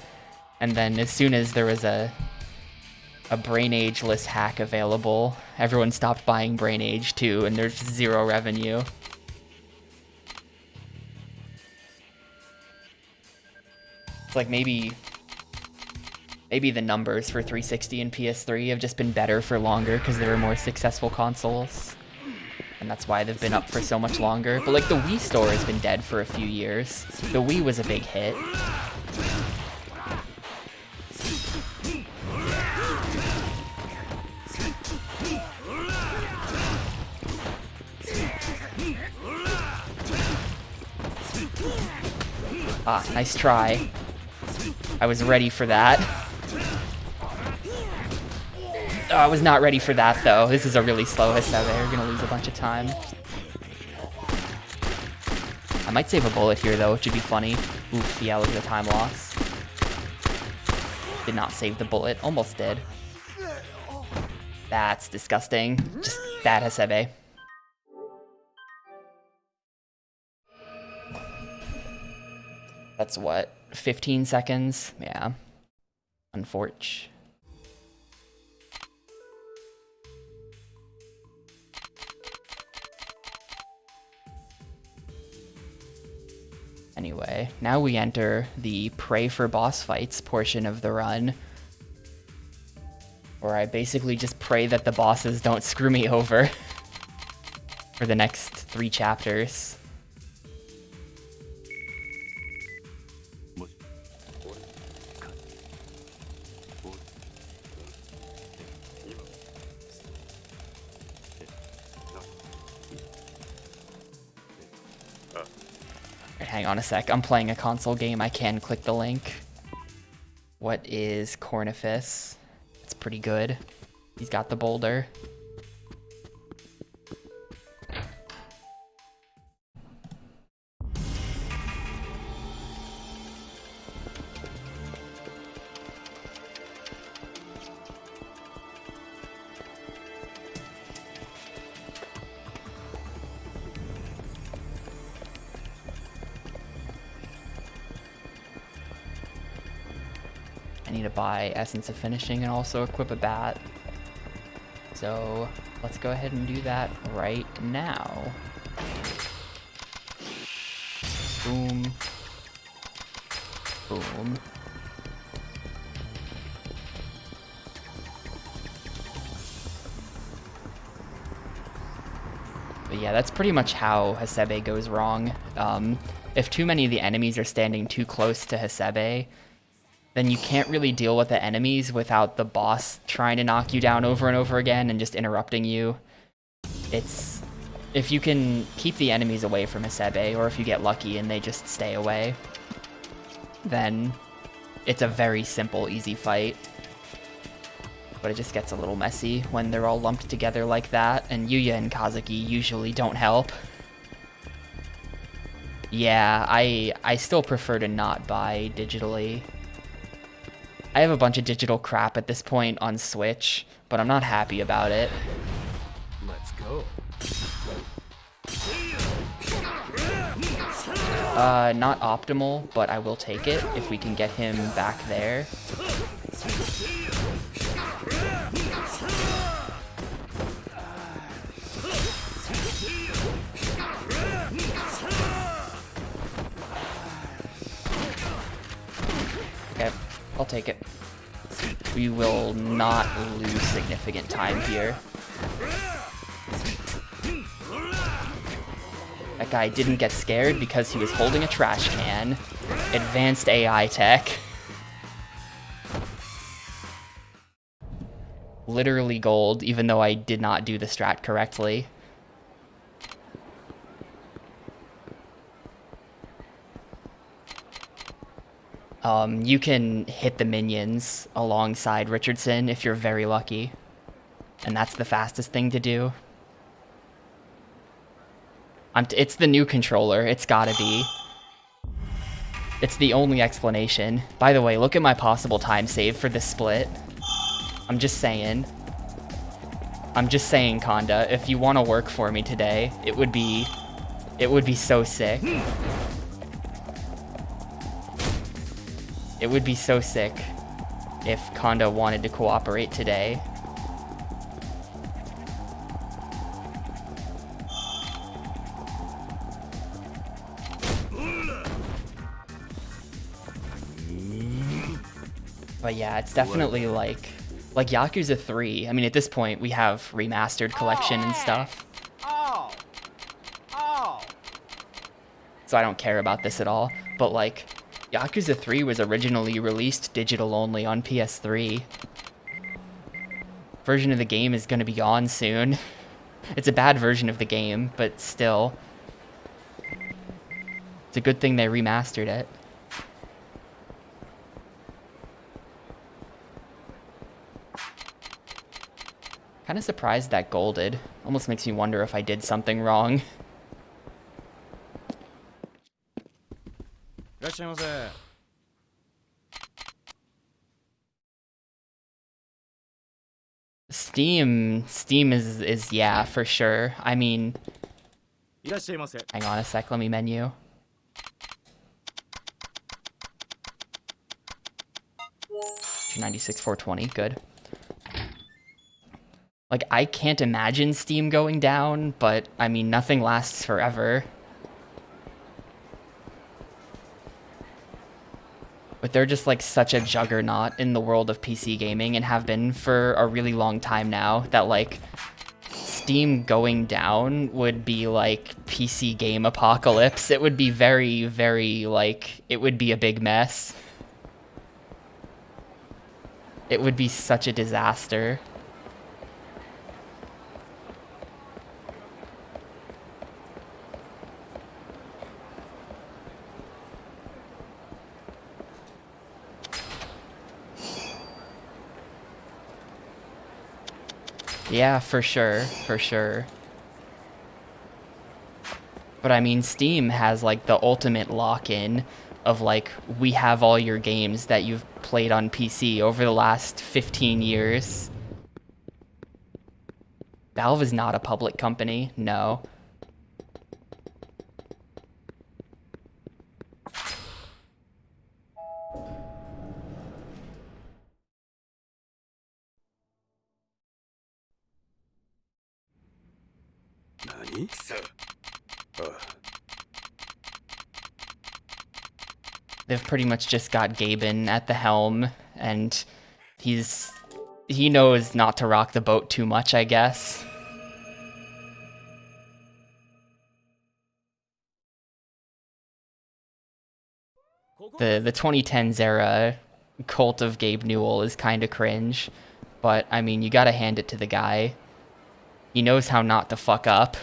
A: And then as soon as there was a Brain Age-less hack available, everyone stopped buying Brain Age too, and there's zero revenue. It's like maybe Maybe the numbers for 360 and PS3 have just been better for longer because they were more successful consoles. And that's why they've been up for so much longer. But like the Wii store has been dead for a few years. The Wii was a big hit. Ah, nice try. I was ready for that. Oh, I was not ready for that, though. This is a really slow Hasebe. We're gonna lose a bunch of time. I might save a bullet here, though, which would be funny. Oof, yeah, look at the time loss. Did not save the bullet. Almost did. That's disgusting. Just bad Hasebe. That's what? 15 seconds? Yeah. Unfortunate. Anyway, now we enter the pray for boss fights portion of the run, where I basically just pray that the bosses don't screw me over for the next 3 chapters. Hang on a sec, I'm playing a console game, I can click the link. What is Cornifus? It's pretty good. He's got the boulder. I need to buy Essence of Finishing and also equip a bat. So let's go ahead and do that right now. Boom. Boom. But yeah, that's pretty much how Hasebe goes wrong. If too many of the enemies are standing too close to Hasebe, then you can't really deal with the enemies without the boss trying to knock you down over and over again and just interrupting you. It's... if you can keep the enemies away from Hasebe, or if you get lucky and they just stay away, then it's a very simple, easy fight. But it just gets a little messy when they're all lumped together like that, and Yuya and Kazuki usually don't help. Yeah, I still prefer to not buy digitally. I have a bunch of digital crap at this point on Switch, but I'm not happy about it.
B: Let's go.
A: Not optimal, but I will take it if we can get him back there. Okay. I'll take it. We will not lose significant time here. That guy didn't get scared because he was holding a trash can. Advanced AI tech. Literally gold, even though I did not do the strat correctly. You can hit the minions alongside Richardson if you're very lucky. And that's the fastest thing to do. It's the new controller, it's gotta be. It's the only explanation. By the way, look at my possible time save for this split. I'm just saying. I'm just saying, Konda, if you want to work for me today, it would be so sick. It would be so sick if Konda wanted to cooperate today. But yeah, it's definitely like Yakuza 3. I mean, at this point, we have remastered collection and stuff. So I don't care about this at all. But like, Yakuza 3 was originally released digital only on PS3. Version of the game is going to be gone soon. It's a bad version of the game, but still. It's a good thing they remastered it. Kind of surprised that golded. Almost makes me wonder if I did something wrong. Steam is yeah, for sure. I mean, hang on a sec, let me menu. $296,420, good. Like, I can't imagine Steam going down, but I mean, nothing lasts forever. But they're just like such a juggernaut in the world of PC gaming and have been for a really long time now that like Steam going down would be like PC game apocalypse. It would be very, very like, it would be a big mess. It would be such a disaster. Yeah, for sure, for sure. But I mean, Steam has like the ultimate lock-in of like, we have all your games that you've played on PC over the last 15 years. Valve is not a public company, no. They've pretty much just got Gaben at the helm, and he knows not to rock the boat too much, I guess. The 2010s era cult of Gabe Newell is kind of cringe, but I mean, you gotta hand it to the guy. He knows how not to fuck up.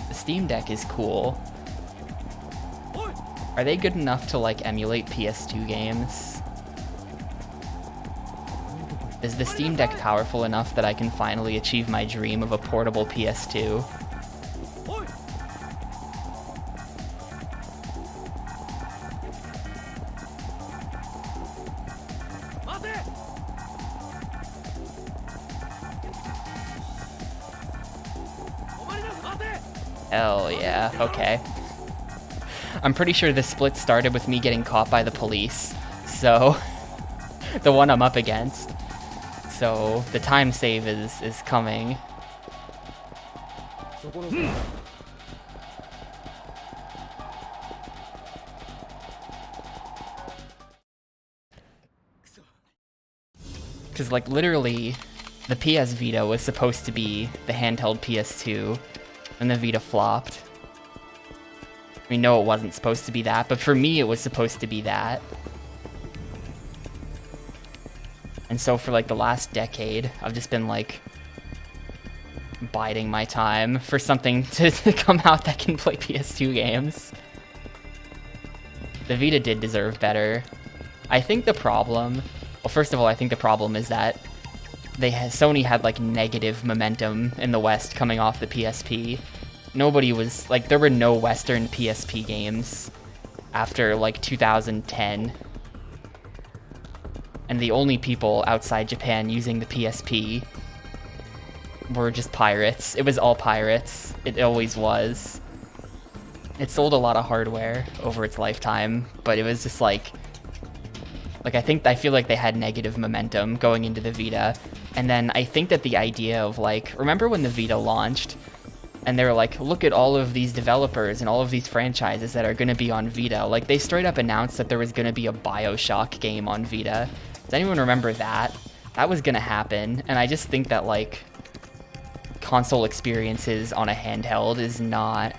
A: The Steam Deck is cool. Are they good enough to like emulate PS2 games? Is the Steam Deck powerful enough that I can finally achieve my dream of a portable PS2? Hell yeah, okay. I'm pretty sure this split started with me getting caught by the police, so the one I'm up against. So the time save is coming. Because like literally the PS Vita was supposed to be the handheld PS2, and the Vita flopped. I mean, no, it wasn't supposed to be that, but for me, it was supposed to be that. And so for like the last decade, I've just been like biding my time for something to come out that can play PS2 games. The Vita did deserve better. I think the problem, well, first of all, I think the problem is that Sony had like negative momentum in the West coming off the PSP. Nobody was like, there were no Western PSP games after like 2010. and the only people outside Japan using the PSP were just pirates. It was all pirates. It always was. It sold a lot of hardware over its lifetime, but it was just like I feel like they had negative momentum going into the Vita. And then I think that the idea of like, remember when the Vita launched and they were like, look at all of these developers and all of these franchises that are going to be on Vita. Like, they straight up announced that there was going to be a BioShock game on Vita. Does anyone remember that? That was going to happen. And I just think that like console experiences on a handheld is not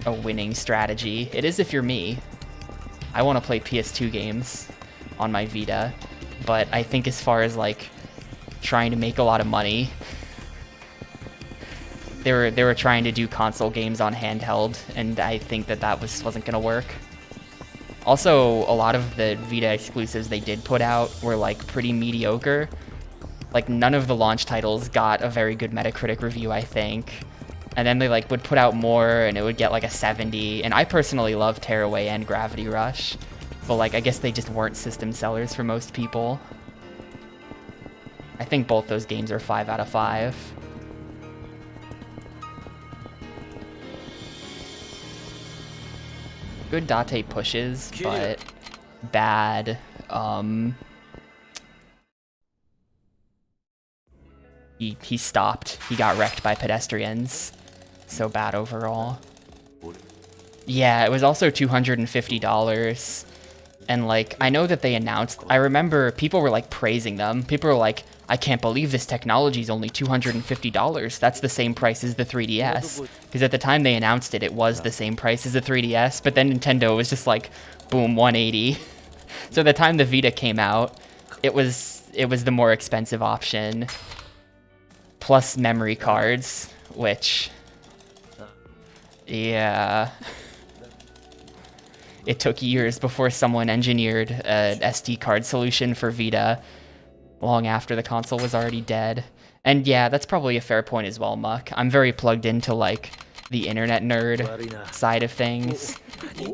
A: a winning strategy. It is if you're me. I want to play PS2 games on my Vita, but I think as far as like trying to make a lot of money, they were trying to do console games on handheld, and I think that wasn't gonna work. Also, a lot of the Vita exclusives they did put out were like pretty mediocre. Like, none of the launch titles got a very good Metacritic review, I think. And then they like would put out more and it would get like a 70. And I personally love Tearaway and Gravity Rush, but like I guess they just weren't system sellers for most people. I think both those games are 5 out of 5. Good Date pushes, but bad. He stopped. He got wrecked by pedestrians. So bad overall. Yeah, it was also $250. And like, I know that they announced, I remember people were like praising them. People were like, I can't believe this technology is only $250. That's the same price as the 3DS. Because at the time they announced it, it was the same price as the 3DS. But then Nintendo was just like, boom, 180. So the time the Vita came out, it was the more expensive option. Plus memory cards, which, yeah. It took years before someone engineered an SD card solution for Vita, long after the console was already dead. And yeah, that's probably a fair point as well, Muck. I'm very plugged into like the internet nerd side of things.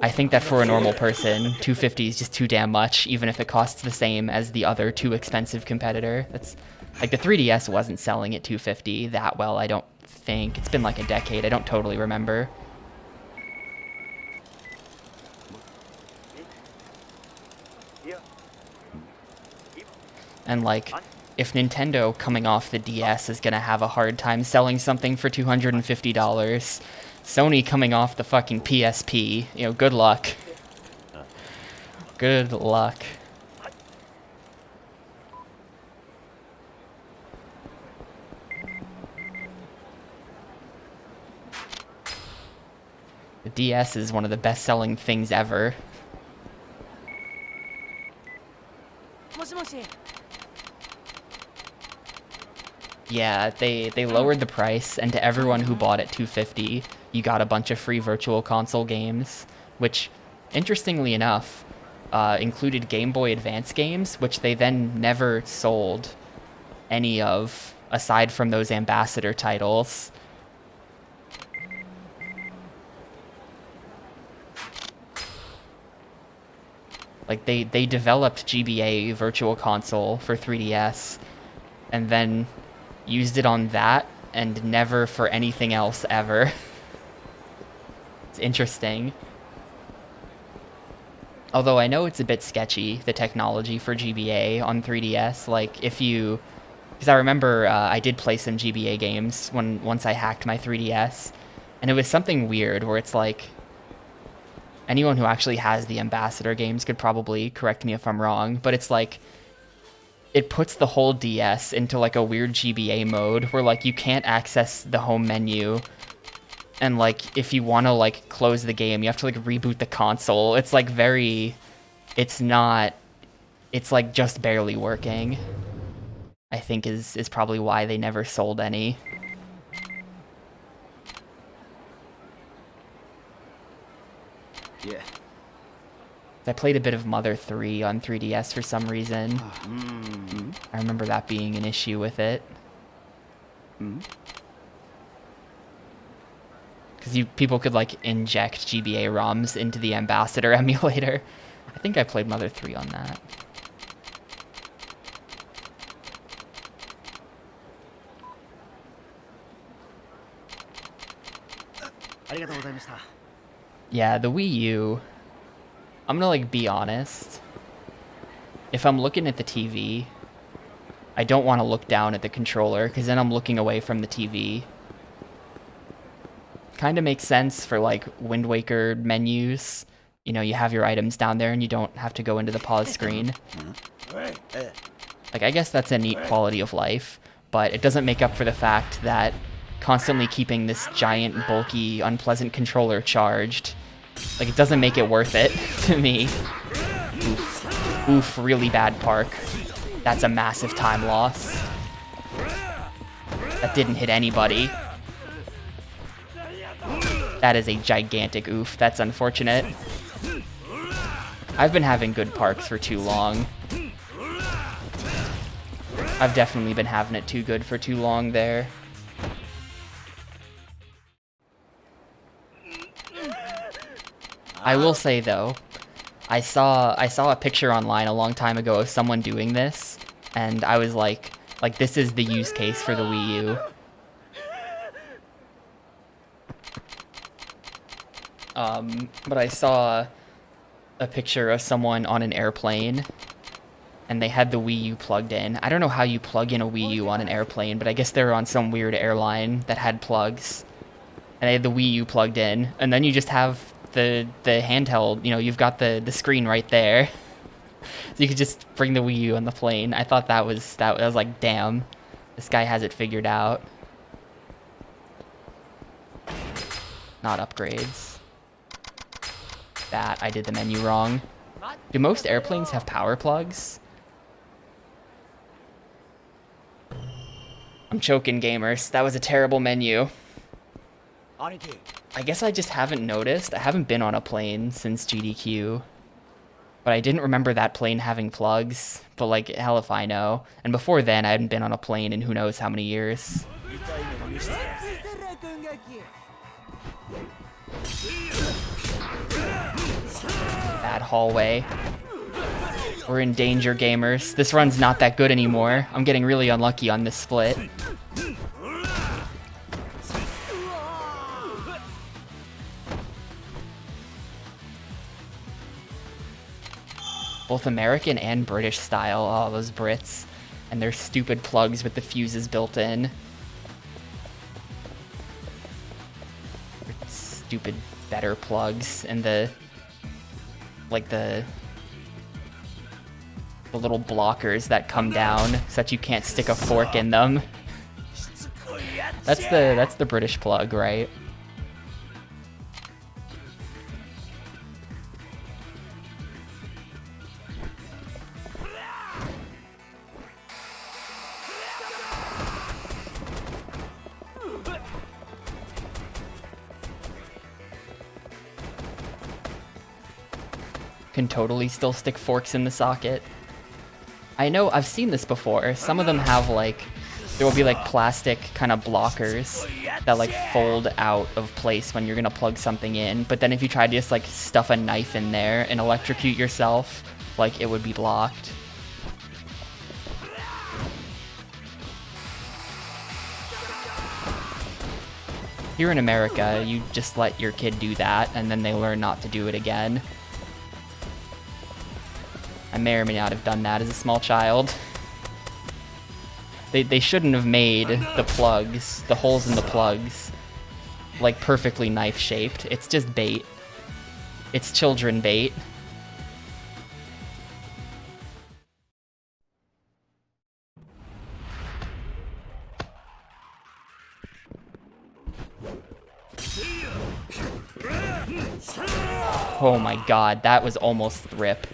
A: I think that for a normal person, $250 is just too damn much, even if it costs the same as the other too expensive competitor. That's like, the 3DS wasn't selling at $250 that well, I don't think. It's been like a decade, I don't totally remember. And like, if Nintendo coming off the DS is gonna have a hard time selling something for $250, Sony coming off the fucking PSP, you know, good luck. Good luck. The DS is one of the best-selling things ever. Yeah, they lowered the price, and to everyone who bought at $250, you got a bunch of free Virtual Console games, which, interestingly enough, included Game Boy Advance games, which they then never sold any of, aside from those ambassador titles. Like, they developed GBA Virtual Console for 3DS, and then used it on that, and never for anything else ever. It's interesting. Although I know it's a bit sketchy, the technology for GBA on 3DS. Like, if you... Because I remember I did play some GBA games once I hacked my 3DS, and it was something weird where it's like... Anyone who actually has the Ambassador games could probably correct me if I'm wrong, but it's like, it puts the whole DS into like a weird GBA mode where like you can't access the home menu, and like if you want to like close the game, you have to like reboot the console. It's like it's like just barely working, I think is probably why they never sold any.
C: Yeah.
A: I played a bit of Mother 3 on 3DS for some reason. I remember that being an issue with it. Because people could like inject GBA ROMs into the Ambassador emulator. I think I played Mother 3 on that. Yeah, the Wii U, I'm gonna like be honest. If I'm looking at the TV, I don't want to look down at the controller because then I'm looking away from the TV. Kind of makes sense for like Wind Waker menus. You know, you have your items down there and you don't have to go into the pause screen. Like, I guess that's a neat quality of life, but it doesn't make up for the fact that constantly keeping this giant, bulky, unpleasant controller charged, like, it doesn't make it worth it to me. Oof. Oof, really bad park. That's a massive time loss. That didn't hit anybody. That is a gigantic oof. That's unfortunate. I've been having good parks for too long. I've definitely been having it too good for too long there. I will say though, I saw a picture online a long time ago of someone doing this, and I was like this is the use case for the Wii U. But I saw a picture of someone on an airplane, and they had the Wii U plugged in. I don't know how you plug in a Wii U on an airplane, but I guess they were on some weird airline that had plugs, and they had the Wii U plugged in, and then you just have the handheld, you know, you've got the screen right there. So you could just bring the Wii U on the plane. I thought I was like, damn, this guy has it figured out. Not upgrades. That, I did the menu wrong. Do most airplanes have power plugs? I'm choking, gamers. That was a terrible menu. I guess I just haven't noticed. I haven't been on a plane since GDQ. But I didn't remember that plane having plugs. But like, hell if I know. And before then, I hadn't been on a plane in who knows how many years. Bad hallway. We're in danger, gamers. This run's not that good anymore. I'm getting really unlucky on this split. Both American and British style. Oh, those Brits. And their stupid plugs with the fuses built in. Stupid better plugs and the little blockers that come down so that you can't stick a fork in them. That's the British plug, right? Can totally still stick forks in the socket. I know, I've seen this before. Some of them have like, there will be like plastic kind of blockers that like fold out of place when you're gonna plug something in. But then if you try to just like stuff a knife in there and electrocute yourself, like it would be blocked. Here in America, you just let your kid do that and then they learn not to do it again. I may or may not have done that as a small child. They shouldn't have made the plugs, the holes in the plugs, like perfectly knife-shaped. It's just bait. It's children bait. Oh my god, that was almost thrip.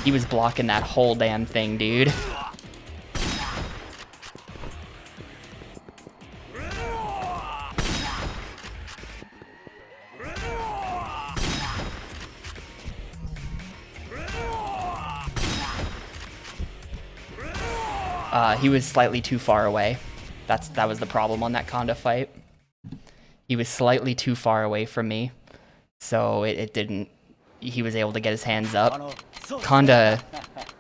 A: He was blocking that whole damn thing, dude. He was slightly too far away. That was the problem on that Conda fight. He was slightly too far away from me, so it didn't. He was able to get his hands up. Conda,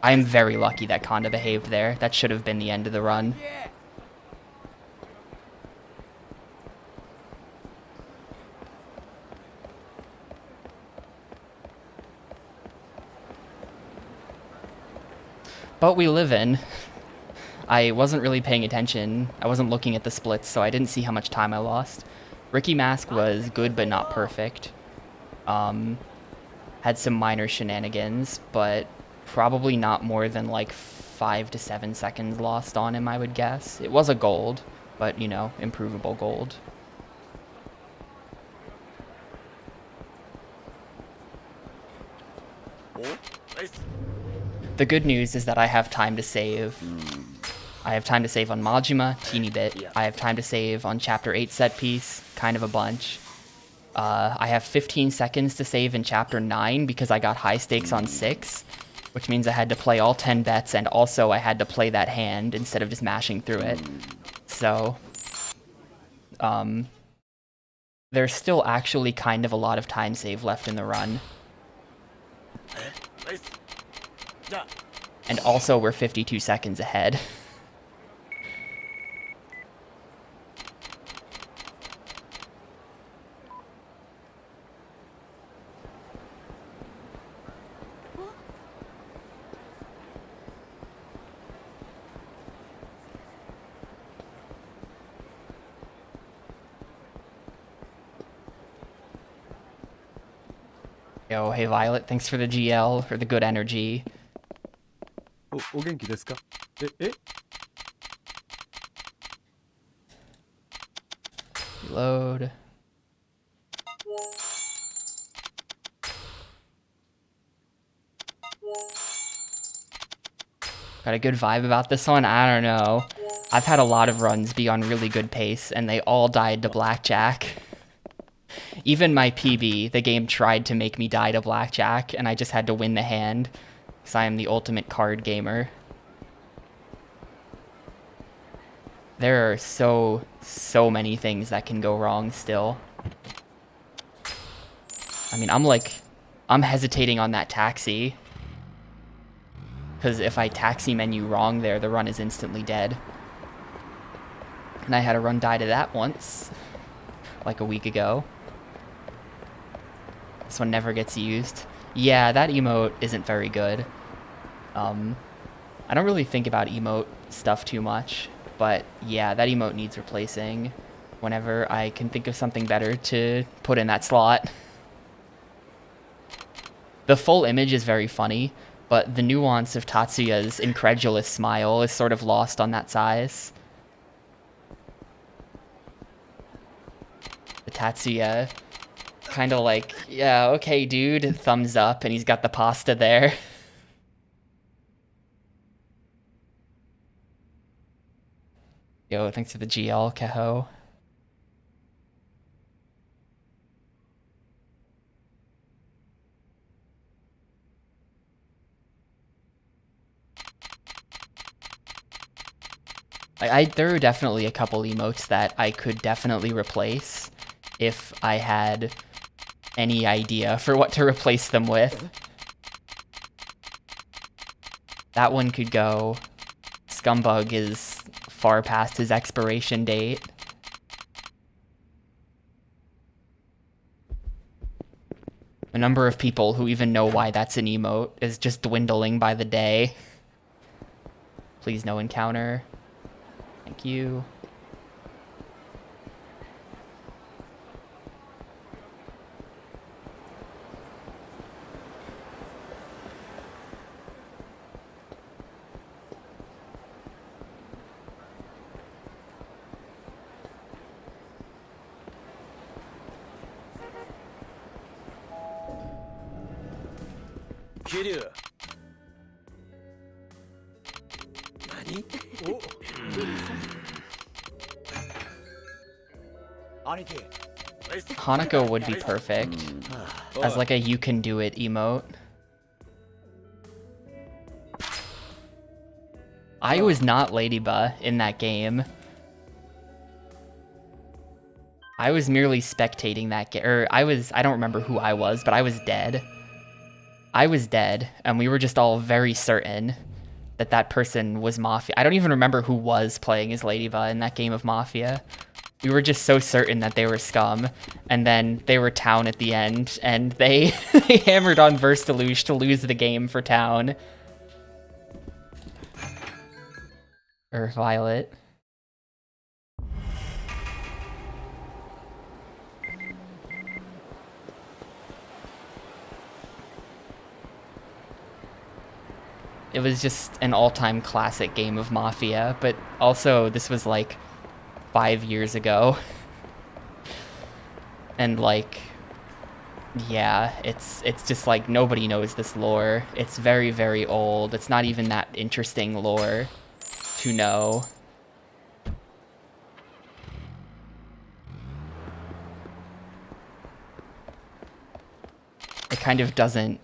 A: I'm very lucky that Conda behaved there. That should have been the end of the run. but we live in. I wasn't really paying attention. I wasn't looking at the splits, so I didn't see how much time I lost. Ricky Mask was good but not perfect. Had some minor shenanigans, but probably not more than like 5 to 7 seconds lost on him, I would guess. It was a gold, but, you know, improvable gold. The good news is that I have time to save. I have time to save on Majima, teeny bit. I have time to save on Chapter 8 set piece, kind of a bunch. I have 15 seconds to save in Chapter 9 because I got high stakes on 6, which means I had to play all 10 bets, and also I had to play that hand instead of just mashing through it. So, there's still actually kind of a lot of time save left in the run. And also, we're 52 seconds ahead. Yo, hey Violet, thanks for the GL, or the good energy.
B: お元気ですか?
A: Reload. Got a good vibe about this one? I don't know. I've had a lot of runs be on really good pace, and they all died to Blackjack. Even my PB, the game tried to make me die to Blackjack, and I just had to win the hand, because I am the ultimate card gamer. There are so many things that can go wrong still. I mean, I'm hesitating on that taxi. Because if I taxi menu wrong there, the run is instantly dead. And I had a run die to that once, like a week ago. This one never gets used. Yeah, that emote isn't very good. I don't really think about emote stuff too much, but yeah, that emote needs replacing whenever I can think of something better to put in that slot. The full image is very funny, but the nuance of Tatsuya's incredulous smile is sort of lost on that size. The Tatsuya kind of like, yeah, okay, dude, thumbs up, and he's got the pasta there. Yo, thanks for the GL, Keho. There are definitely a couple emotes that I could definitely replace if I had any idea for what to replace them with. That one could go. Scumbug is far past his expiration date. The number of people who even know why that's an emote is just dwindling by the day. Please no encounter. Thank you.
C: Kiryu. Nani?
A: Hanako would be perfect as like a you can do it emote. I was not Ladybug in that game. I was merely spectating that game, or I don't remember who I was, but I was dead. I was dead, and we were just all very certain that that person was Mafia. I don't even remember who was playing as Ladybug in that game of Mafia. We were just so certain that they were scum, and then they were Town at the end, and they hammered on Verse Deluge to lose the game for Town. Or Violet. It was just an all-time classic game of Mafia, but also this was like 5 years ago. And like, yeah, it's just like nobody knows this lore. It's very, very old. It's not even that interesting lore to know. It kind of doesn't,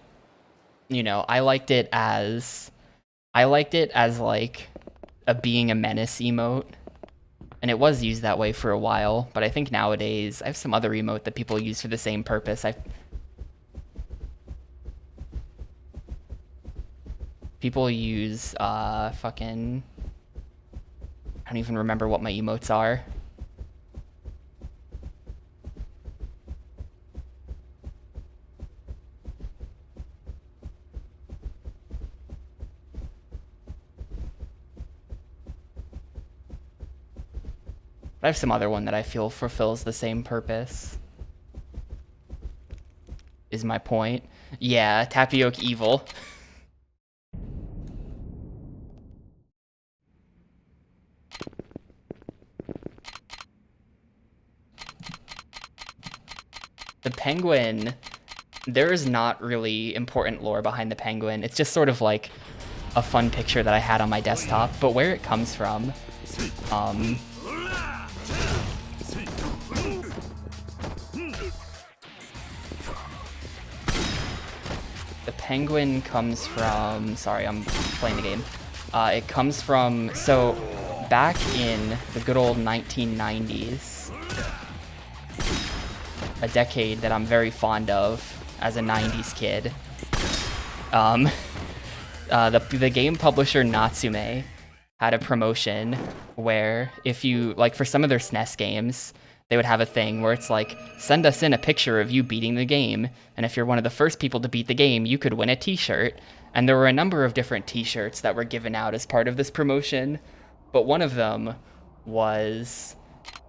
A: you know, I liked it as like a being a menace emote. And it was used that way for a while, but I think nowadays I have some other emote that people use for the same purpose. People use fucking, I don't even remember what my emotes are. But I have some other one that I feel fulfills the same purpose. Is my point. Yeah, Tapioca Evil. The penguin, there is not really important lore behind the penguin. It's just sort of like a fun picture that I had on my desktop, but where it comes from, the penguin comes from, sorry, I'm playing the game. It comes from, so back in the good old 1990s, a decade that I'm very fond of as a 90s kid, the game publisher Natsume had a promotion where if you, like for some of their SNES games, they would have a thing where it's like, send us in a picture of you beating the game, and if you're one of the first people to beat the game, you could win a t-shirt. And there were a number of different t-shirts that were given out as part of this promotion, but one of them was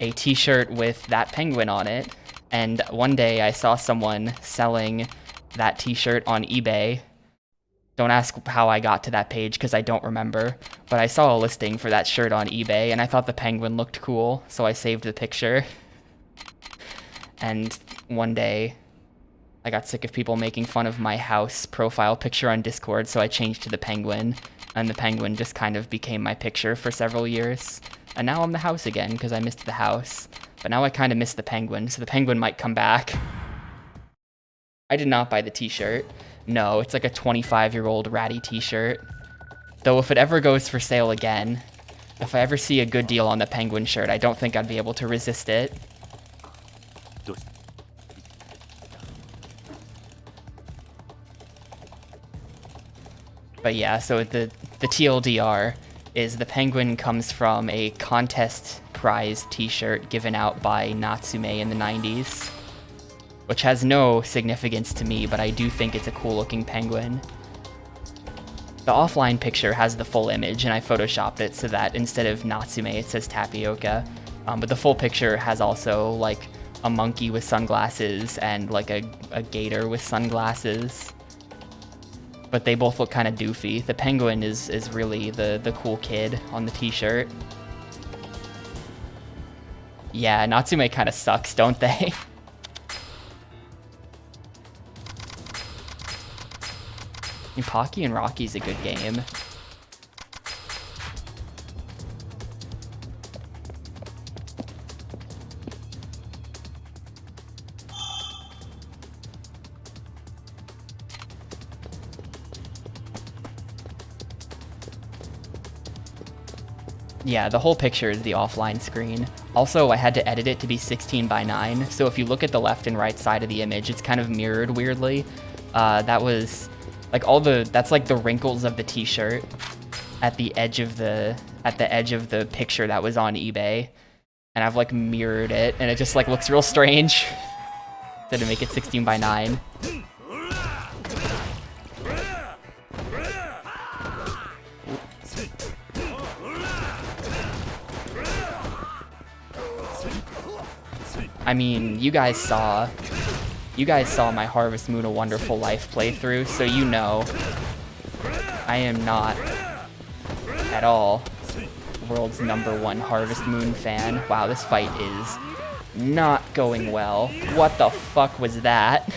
A: a t-shirt with that penguin on it. And one day I saw someone selling that t-shirt on eBay. Don't ask how I got to that page because I don't remember, but I saw a listing for that shirt on eBay and I thought the penguin looked cool, so I saved the picture. And one day I got sick of people making fun of my house profile picture on Discord, so I changed to the penguin, and the penguin just kind of became my picture for several years. And now I'm the house again because I missed the house. But now I kind of miss the penguin, so the penguin might come back. I did not buy the t-shirt. No, it's like a 25-year-old ratty t-shirt. Though if it ever goes for sale again, if I ever see a good deal on the penguin shirt, I don't think I'd be able to resist it. But yeah, so the TLDR is the penguin comes from a contest prize t-shirt given out by Natsume in the 90s, which has no significance to me, but I do think it's a cool looking penguin. The offline picture has the full image, and I photoshopped it so that instead of Natsume it says Tapioca, but the full picture has also like a monkey with sunglasses and like a gator with sunglasses. But they both look kind of doofy. The penguin is really the cool kid on the t-shirt. Yeah, Natsume kind of sucks, don't they? Pocky and Rocky's a good game. Yeah, the whole picture is the offline screen. Also, I had to edit it to be 16:9, so if you look at the left and right side of the image, it's kind of mirrored weirdly. That was like that's like the wrinkles of the t-shirt at the edge of the picture that was on eBay, and I've like mirrored it, and it just like looks real strange. So to make it 16:9. I mean, you guys saw my Harvest Moon A Wonderful Life playthrough, so you know I am not at all world's #1 Harvest Moon fan. Wow, this fight is not going well. What the fuck was that?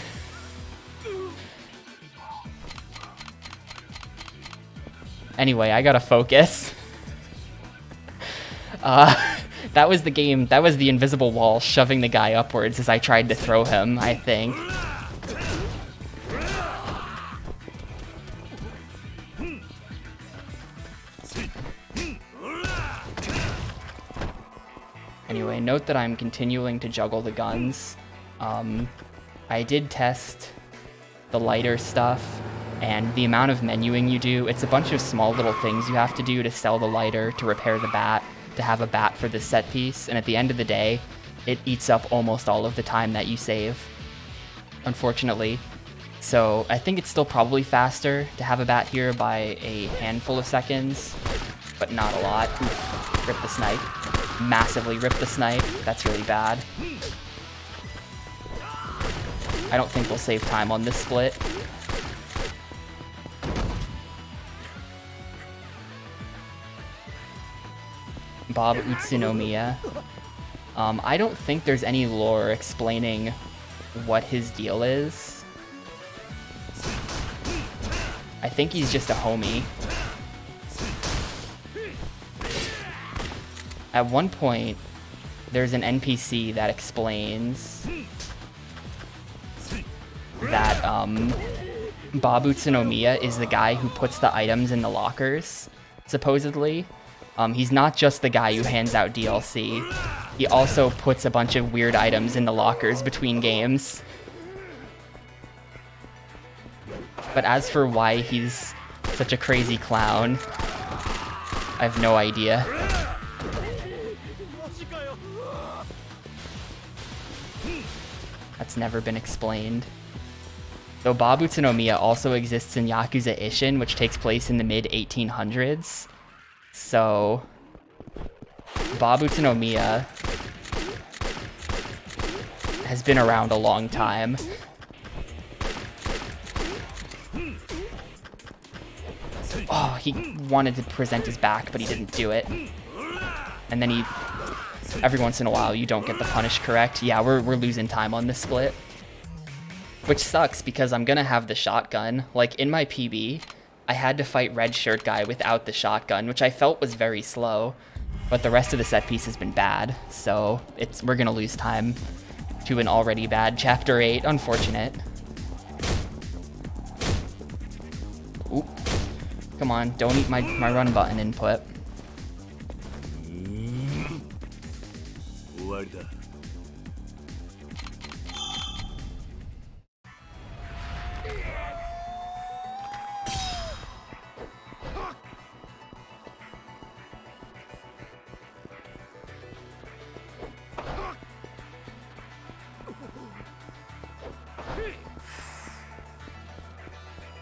A: Anyway, I gotta focus. That was the game, that was the invisible wall shoving the guy upwards as I tried to throw him, I think. Anyway, note that I'm continuing to juggle the guns. I did test the lighter stuff, and the amount of menuing you do, it's a bunch of small little things you have to do to sell the lighter, to repair the bat, to have a bat for this set piece, and at the end of the day, it eats up almost all of the time that you save, unfortunately. So I think it's still probably faster to have a bat here by a handful of seconds, but not a lot. Oof, rip the snipe. Massively rip the snipe. That's really bad. I don't think we'll save time on this split. Bob Utsunomiya. I don't think there's any lore explaining what his deal is. I think he's just a homie. At one point, there's an NPC that explains that Bob Utsunomiya is the guy who puts the items in the lockers, supposedly. He's not just the guy who hands out DLC. He also puts a bunch of weird items in the lockers between games. But as for why he's such a crazy clown, I have no idea. That's never been explained. Though Bob Utsunomiya also exists in Yakuza Ishin, which takes place in the mid-1800s. So, Bob Utsunomiya has been around a long time. Oh, he wanted to present his back, but he didn't do it. And then every once in a while, you don't get the punish correct. Yeah, we're losing time on this split. Which sucks, because I'm gonna have the shotgun. Like, in my PB, I had to fight Red Shirt Guy without the shotgun, which I felt was very slow. But the rest of the set piece has been bad, so we're gonna lose time to an already bad Chapter 8. Unfortunate. Oop. Come on, don't eat my run button input.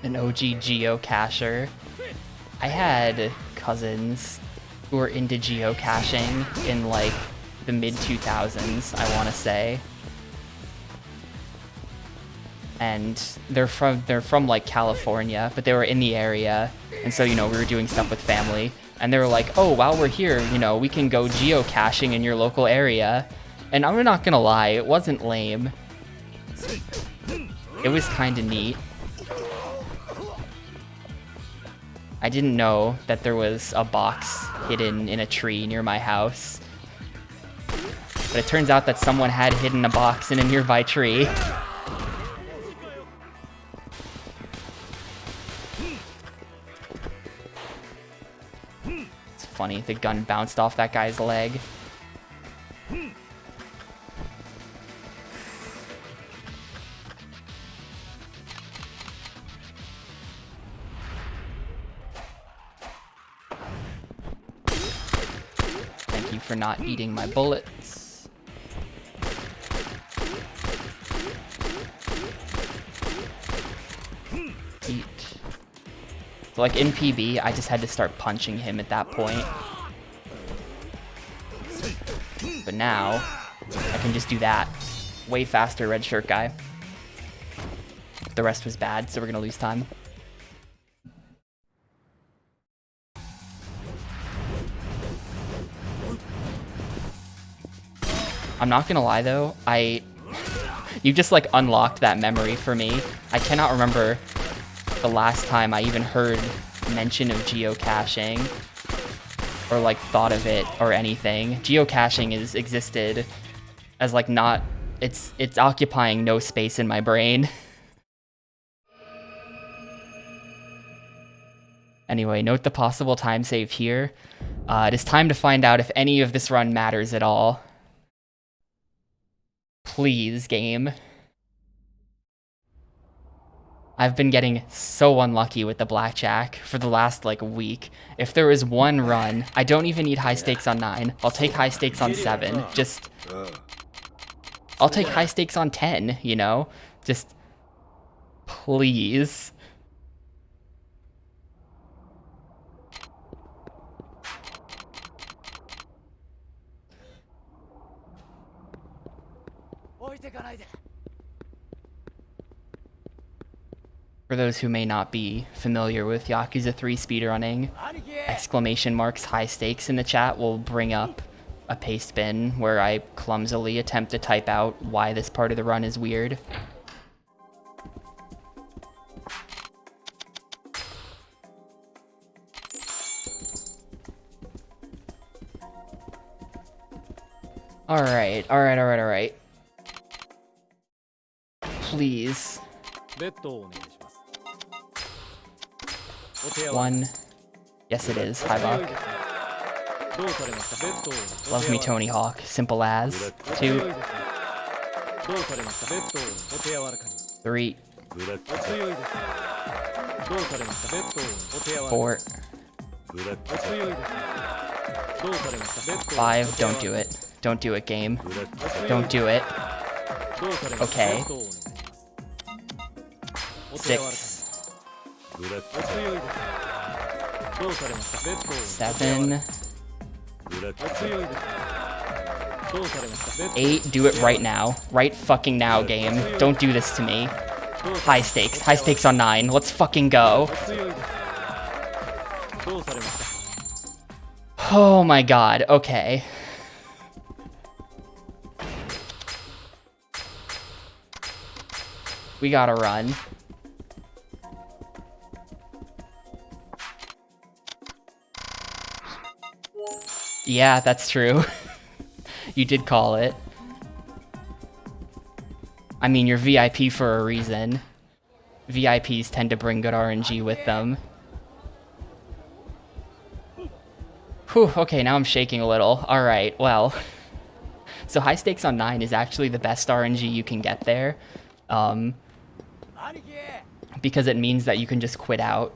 A: An OG geocacher. I had cousins who were into geocaching in like the mid-2000s, I want to say. And they're from like California, but they were in the area, and so, you know, we were doing stuff with family, and they were like, oh, while we're here, you know, we can go geocaching in your local area. And I'm not gonna lie, it wasn't lame. It was kind of neat. I didn't know that there was a box hidden in a tree near my house. But it turns out that someone had hidden a box in a nearby tree. It's funny, the gun bounced off that guy's leg. For not eating my bullets. Eat. So like in PB, I just had to start punching him at that point. But now, I can just do that. Way faster, red shirt guy. The rest was bad, so we're gonna lose time. I'm not gonna lie though, you just like unlocked that memory for me. I cannot remember the last time I even heard mention of geocaching or like thought of it or anything. Geocaching is existed as like not, it's occupying no space in my brain. Anyway, note the possible time save here. It is time to find out if any of this run matters at all. Please, game. I've been getting so unlucky with the Blackjack for the last, like, week. If there is one run, I don't even need high stakes on 9. I'll take high stakes on 7. Just... I'll take high stakes on 10, you know? Just... Please. For those who may not be familiar with Yakuza 3 speedrunning, exclamation marks high stakes in the chat will bring up a paste bin where I clumsily attempt to type out why this part of the run is weird. Alright. Please. 1. Yes, it is. Hi, Buck. Love me, Tony Hawk. Simple as. 2. 3. 4. 5. Don't do it. Don't do it, game. Don't do it. Okay. 6. 7. 8. Do it right now. Right fucking now, game. Don't do this to me. High stakes. High stakes on 9. Let's fucking go. Oh my god. Okay. We gotta run. Yeah, that's true. You did call it. I mean, you're VIP for a reason. VIPs tend to bring good RNG with them. Whew, okay, now I'm shaking a little. Alright, well. So high stakes on 9 is actually the best RNG you can get there. Because it means that you can just quit out.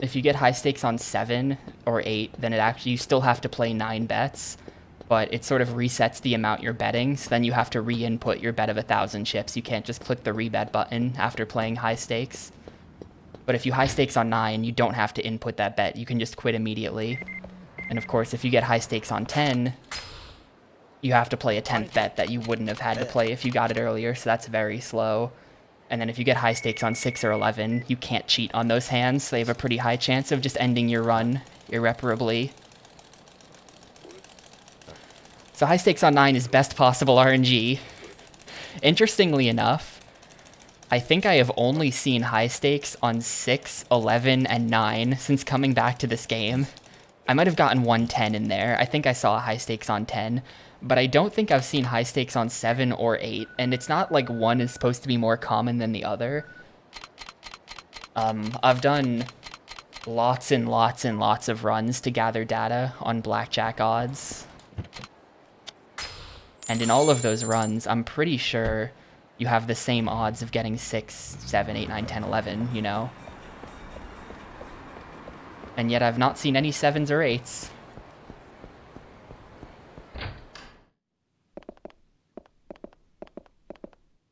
A: If you get high stakes on 7 or 8, then it actually, you still have to play 9 bets, but it sort of resets the amount you're betting, so then you have to re-input your bet of 1,000 chips. You can't just click the rebet button after playing high stakes. But if you high stakes on 9, you don't have to input that bet. You can just quit immediately. And of course, if you get high stakes on 10, you have to play a 10th bet that you wouldn't have had to play if you got it earlier, so that's very slow. And then if you get high stakes on 6 or 11, you can't cheat on those hands, so they have a pretty high chance of just ending your run irreparably. So high stakes on 9 is best possible RNG. Interestingly enough, I think I have only seen high stakes on 6, 11, and 9 since coming back to this game. I might have gotten 110 in there. I think I saw high stakes on 10. But I don't think I've seen high stakes on 7 or 8, and it's not like one is supposed to be more common than the other. I've done lots and lots and lots of runs to gather data on Blackjack odds. And in all of those runs, I'm pretty sure you have the same odds of getting 6, 7, 8, 9, 10, 11, you know? And yet I've not seen any 7s or 8s.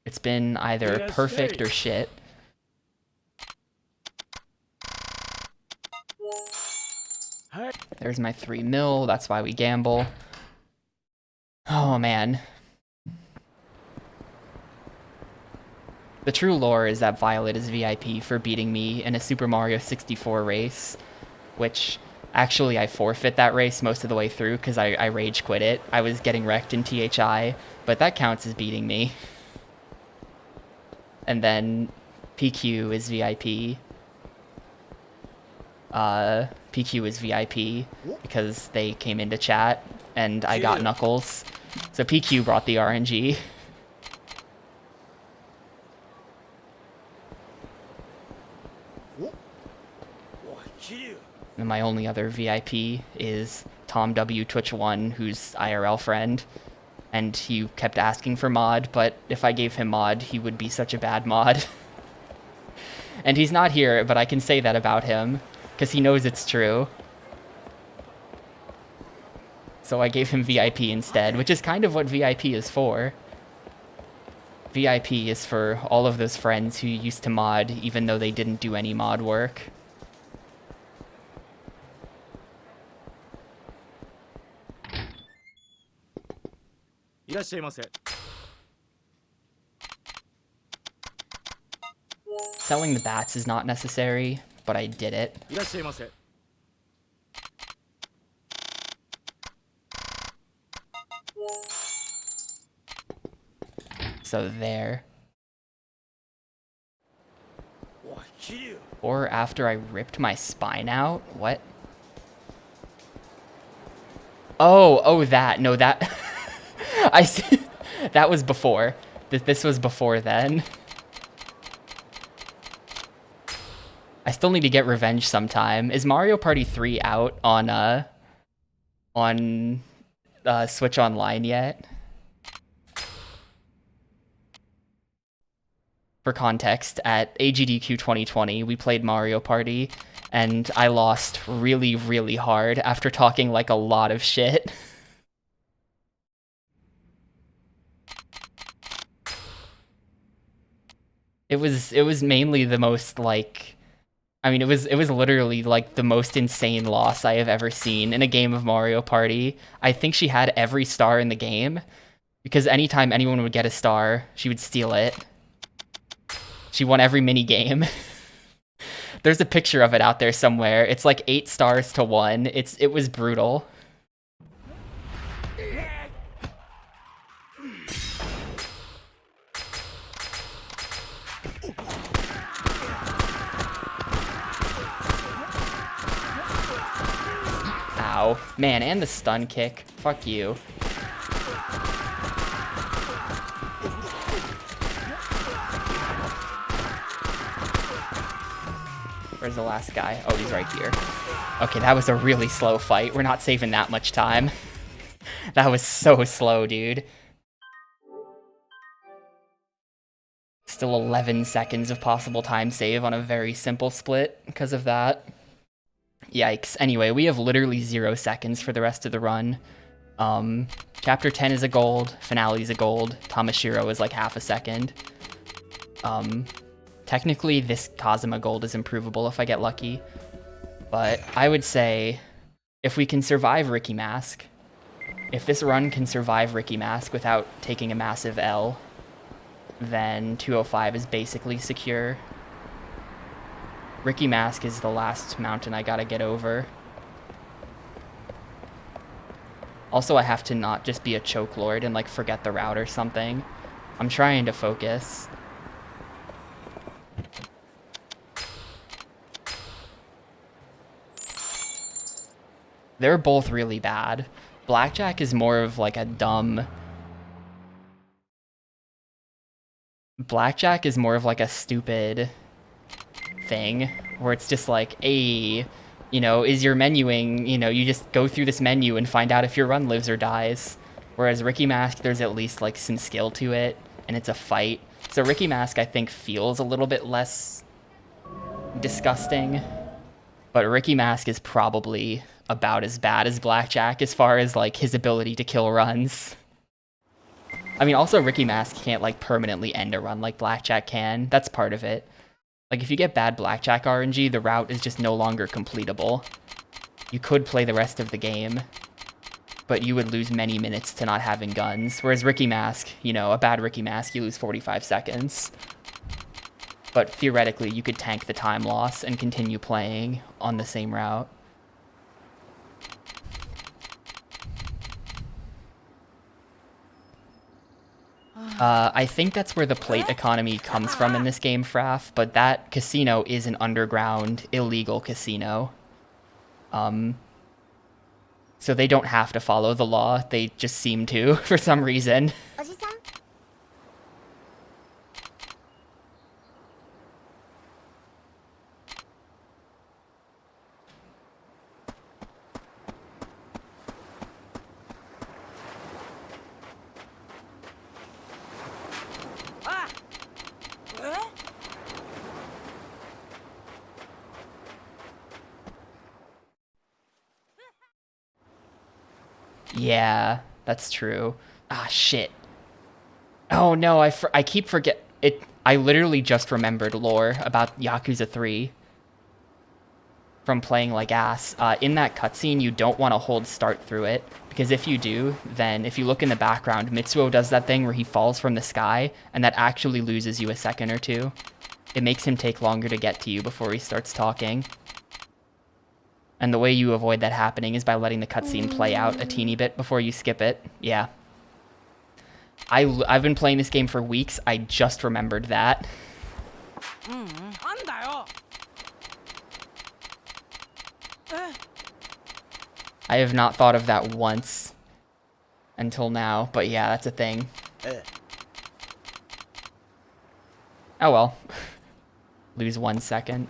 A: It's been either perfect or shit. There's my 3 mil, that's why we gamble. Oh man. The true lore is that Violet is VIP for beating me in a Super Mario 64 race, which actually I forfeit that race most of the way through because I rage quit it. I was getting wrecked in THI, but that counts as beating me. And then PQ is VIP. PQ is VIP because they came into chat and I got Knuckles. So PQ brought the RNG. And my only other VIP is Tom W Twitch 1, who's IRL friend. And he kept asking for mod, but if I gave him mod, he would be such a bad mod. And he's not here, but I can say that about him, because he knows it's true. So I gave him VIP instead, which is kind of what VIP is for. VIP is for all of those friends who used to mod, even though they didn't do any mod work. Selling the bats is not necessary, but I did it. So there. Or after I ripped my spine out? What? Oh, that. No, that... I see. That was before. This was before then. I still need to get revenge sometime. Is Mario Party 3 out on Switch Online yet? For context, at AGDQ 2020, we played Mario Party, and I lost really, really hard after talking like a lot of shit. It was mainly the most, like... I mean, it was literally, like, the most insane loss I have ever seen in a game of Mario Party. I think she had every star in the game, because anytime anyone would get a star, she would steal it. She won every mini game. There's a picture of it out there somewhere. It's like 8 stars to 1. It was brutal. Ow. Man, and the stun kick. Fuck you. Where's the last guy? Oh, he's right here. Okay, that was a really slow fight. We're not saving that much time. That was so slow, dude. Still 11 seconds of possible time save on a very simple split because of that. Yikes. Anyway, we have literally 0 seconds for the rest of the run. Chapter 10 is a gold, finale is a gold, Tamashiro is like half a second. Technically, this Kazuma gold is improvable if I get lucky. But I would say, if we can survive Ricky Mask, if this run can survive Ricky Mask without taking a massive L, then 205 is basically secure. Ricky Mask is the last mountain I gotta get over. Also, I have to not just be a choke lord and like forget the route or something. I'm trying to focus. They're both really bad. Blackjack is more of like a dumb... Blackjack is more of like a stupid thing, where it's just like, hey, you know, is your menuing, you know, you just go through this menu and find out if your run lives or dies. Whereas Ricky Mask, there's at least like some skill to it, and it's a fight. So Ricky Mask, I think, feels a little bit less disgusting, but Ricky Mask is probably about as bad as Blackjack as far as like his ability to kill runs. I mean, also Ricky Mask can't like permanently end a run like Blackjack can. That's part of it. Like if you get bad Blackjack RNG, the route is just no longer completable. You could play the rest of the game. but you would lose many minutes to not having guns. Whereas Ricky Mask, you know, a bad Ricky Mask, you lose 45 seconds. But theoretically, you could tank the time loss and continue playing on the same route. I think that's where the plate economy comes from in this game, Fraff, but that casino is an underground, illegal casino. So they don't have to follow the law, they just seem to, for some reason. Yeah, that's true. Ah, shit. Oh no, I keep forget it. I literally just remembered lore about Yakuza 3 from playing like ass. In that cutscene, you don't want to hold start through it, because if you do, then if you look in the background, Mitsuo does that thing where he falls from the sky, and that actually loses you a second or two. It makes him take longer to get to you before he starts talking. And the way you avoid that happening is by letting the cutscene play out a teeny bit before you skip it. Yeah. I've been playing this game for weeks. I just remembered that. I have not thought of that once until now, but yeah, that's a thing. Oh well. Lose 1 second.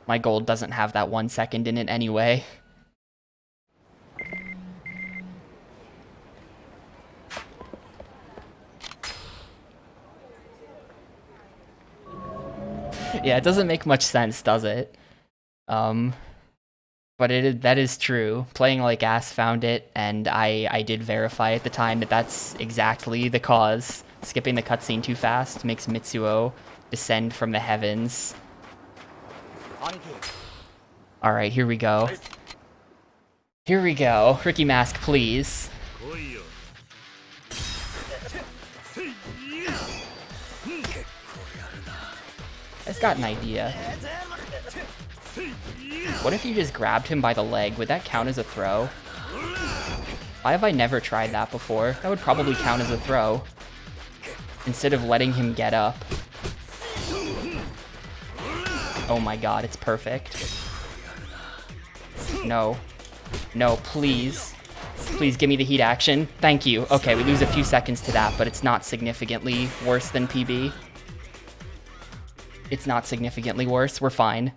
A: My gold doesn't have that 1 second in it anyway. Yeah, it doesn't make much sense, does it? But that is true. Playing like ass found it, and I did verify at the time that that's exactly the cause. Skipping the cutscene too fast makes Mitsuo descend from the heavens. Alright, here we go. Here we go. Ricky Mask, please. I've got an idea. What if you just grabbed him by the leg? Would that count as a throw? Why have I never tried that before? That would probably count as a throw. Instead of letting him get up. Oh my god, it's perfect. No. No, please. Please give me the heat action. Thank you. Okay, we lose a few seconds to that, but it's not significantly worse than PB. It's not significantly worse. We're fine.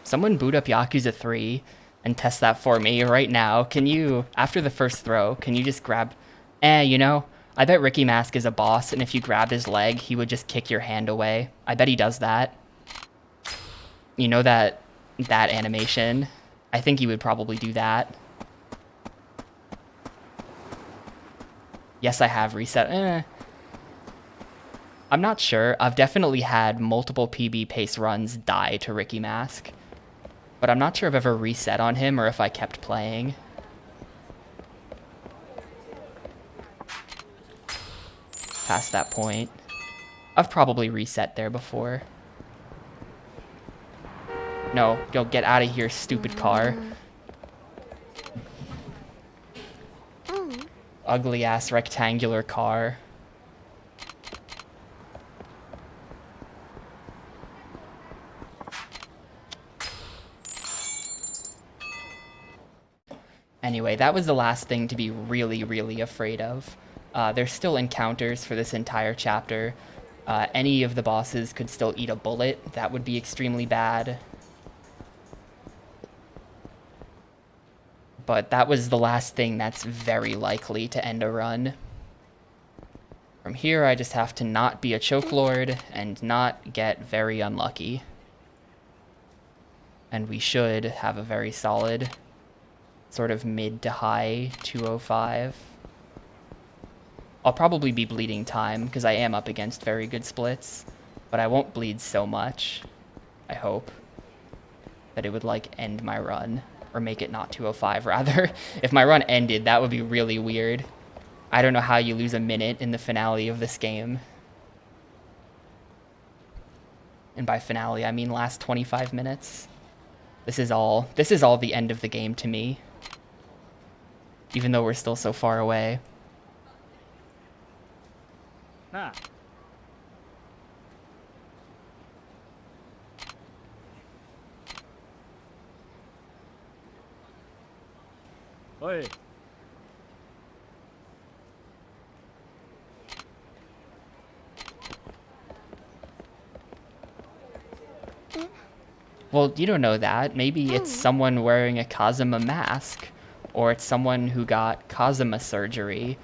A: Someone boot up Yakuza 3 and test that for me right now. Can you, after the first throw, can you just grab... you know, I bet Ricky Mask is a boss, and if you grab his leg, he would just kick your hand away. I bet he does that. You know that animation? I think he would probably do that. Yes, I have reset. I'm not sure. I've definitely had multiple PB pace runs die to Ricky Mask. But I'm not sure if I've ever reset on him or if I kept playing. Past that point. I've probably reset there before. No, go get out of here, stupid car. Ugly ass rectangular car. Anyway, that was the last thing to be really, really afraid of. There's still encounters for this entire chapter. Any of the bosses could still eat a bullet. That would be extremely bad. But that was the last thing that's very likely to end a run. From here, I just have to not be a choke lord and not get very unlucky. And we should have a very solid sort of mid to high 205. I'll probably be bleeding time because I am up against very good splits, but I won't bleed so much, I hope, that it would like end my run, or make it not 205 rather. If my run ended, that would be really weird. I don't know how you lose a minute in the finale of this game. And by finale, I mean last 25 minutes. This is all the end of the game to me. Even though we're still so far away.
B: Nah. Oi.
A: Well, you don't know that. Maybe it's someone wearing a Kazuma mask, or it's someone who got Kazuma surgery,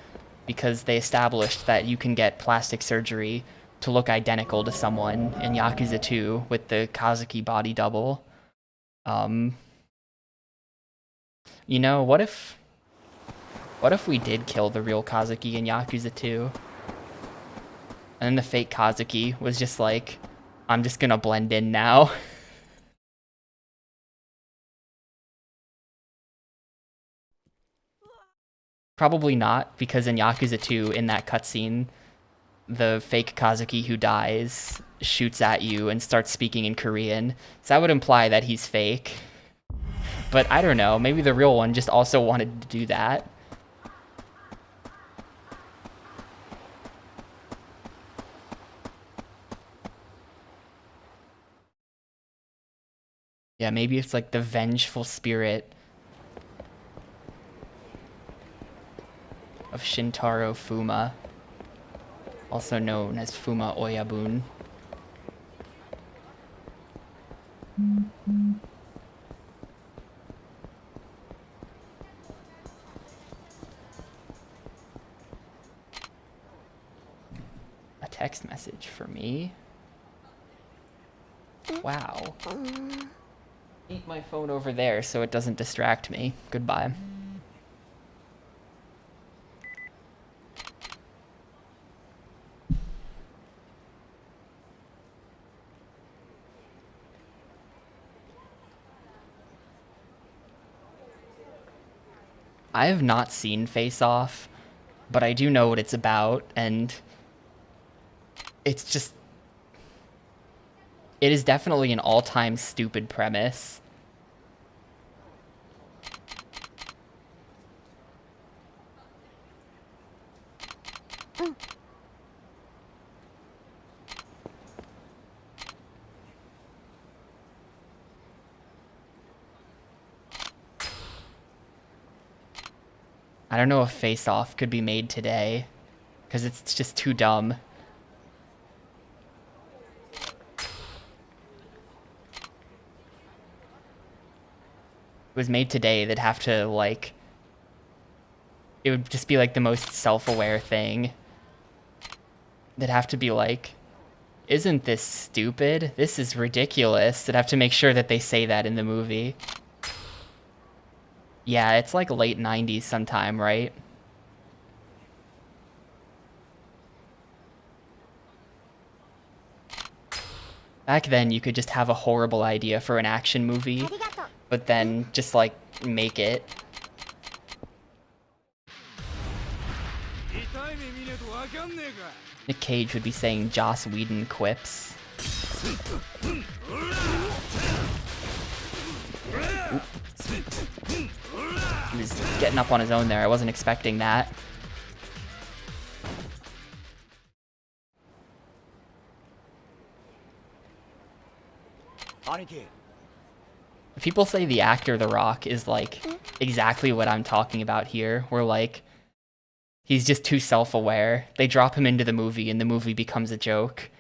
A: because they established that you can get plastic surgery to look identical to someone in Yakuza 2 with the Kazuki body double. You know, what if we did kill the real Kazuki in Yakuza 2? And then the fake Kazuki was just like, I'm just gonna blend in now. Probably not, because in Yakuza 2, in that cutscene, the fake Kazuki who dies shoots at you and starts speaking in Korean. So that would imply that he's fake. But I don't know, maybe the real one just also wanted to do that. Yeah, maybe it's like the vengeful spirit of Shintaro Fuma, also known as Fuma Oyabun. A text message for me? Wow. Keep my phone over there so it doesn't distract me. Goodbye. I have not seen Face Off, but I do know what it's about, and it's just... It is definitely an all-time stupid premise. I don't know if Face Off could be made today, because it's just too dumb. If it was made today, they'd have to, like... It would just be, like, the most self-aware thing. They'd have to be like, isn't this stupid? This is ridiculous. They'd have to make sure that they say that in the movie. Yeah, it's like late 90s sometime, right? Back then, you could just have a horrible idea for an action movie, but then just, like, make it. Nick Cage would be saying Joss Whedon quips. He was getting up on his own there. I wasn't expecting that. People say the actor The Rock is like exactly what I'm talking about here. Where like he's just too self-aware. They drop him into the movie and the movie becomes a joke.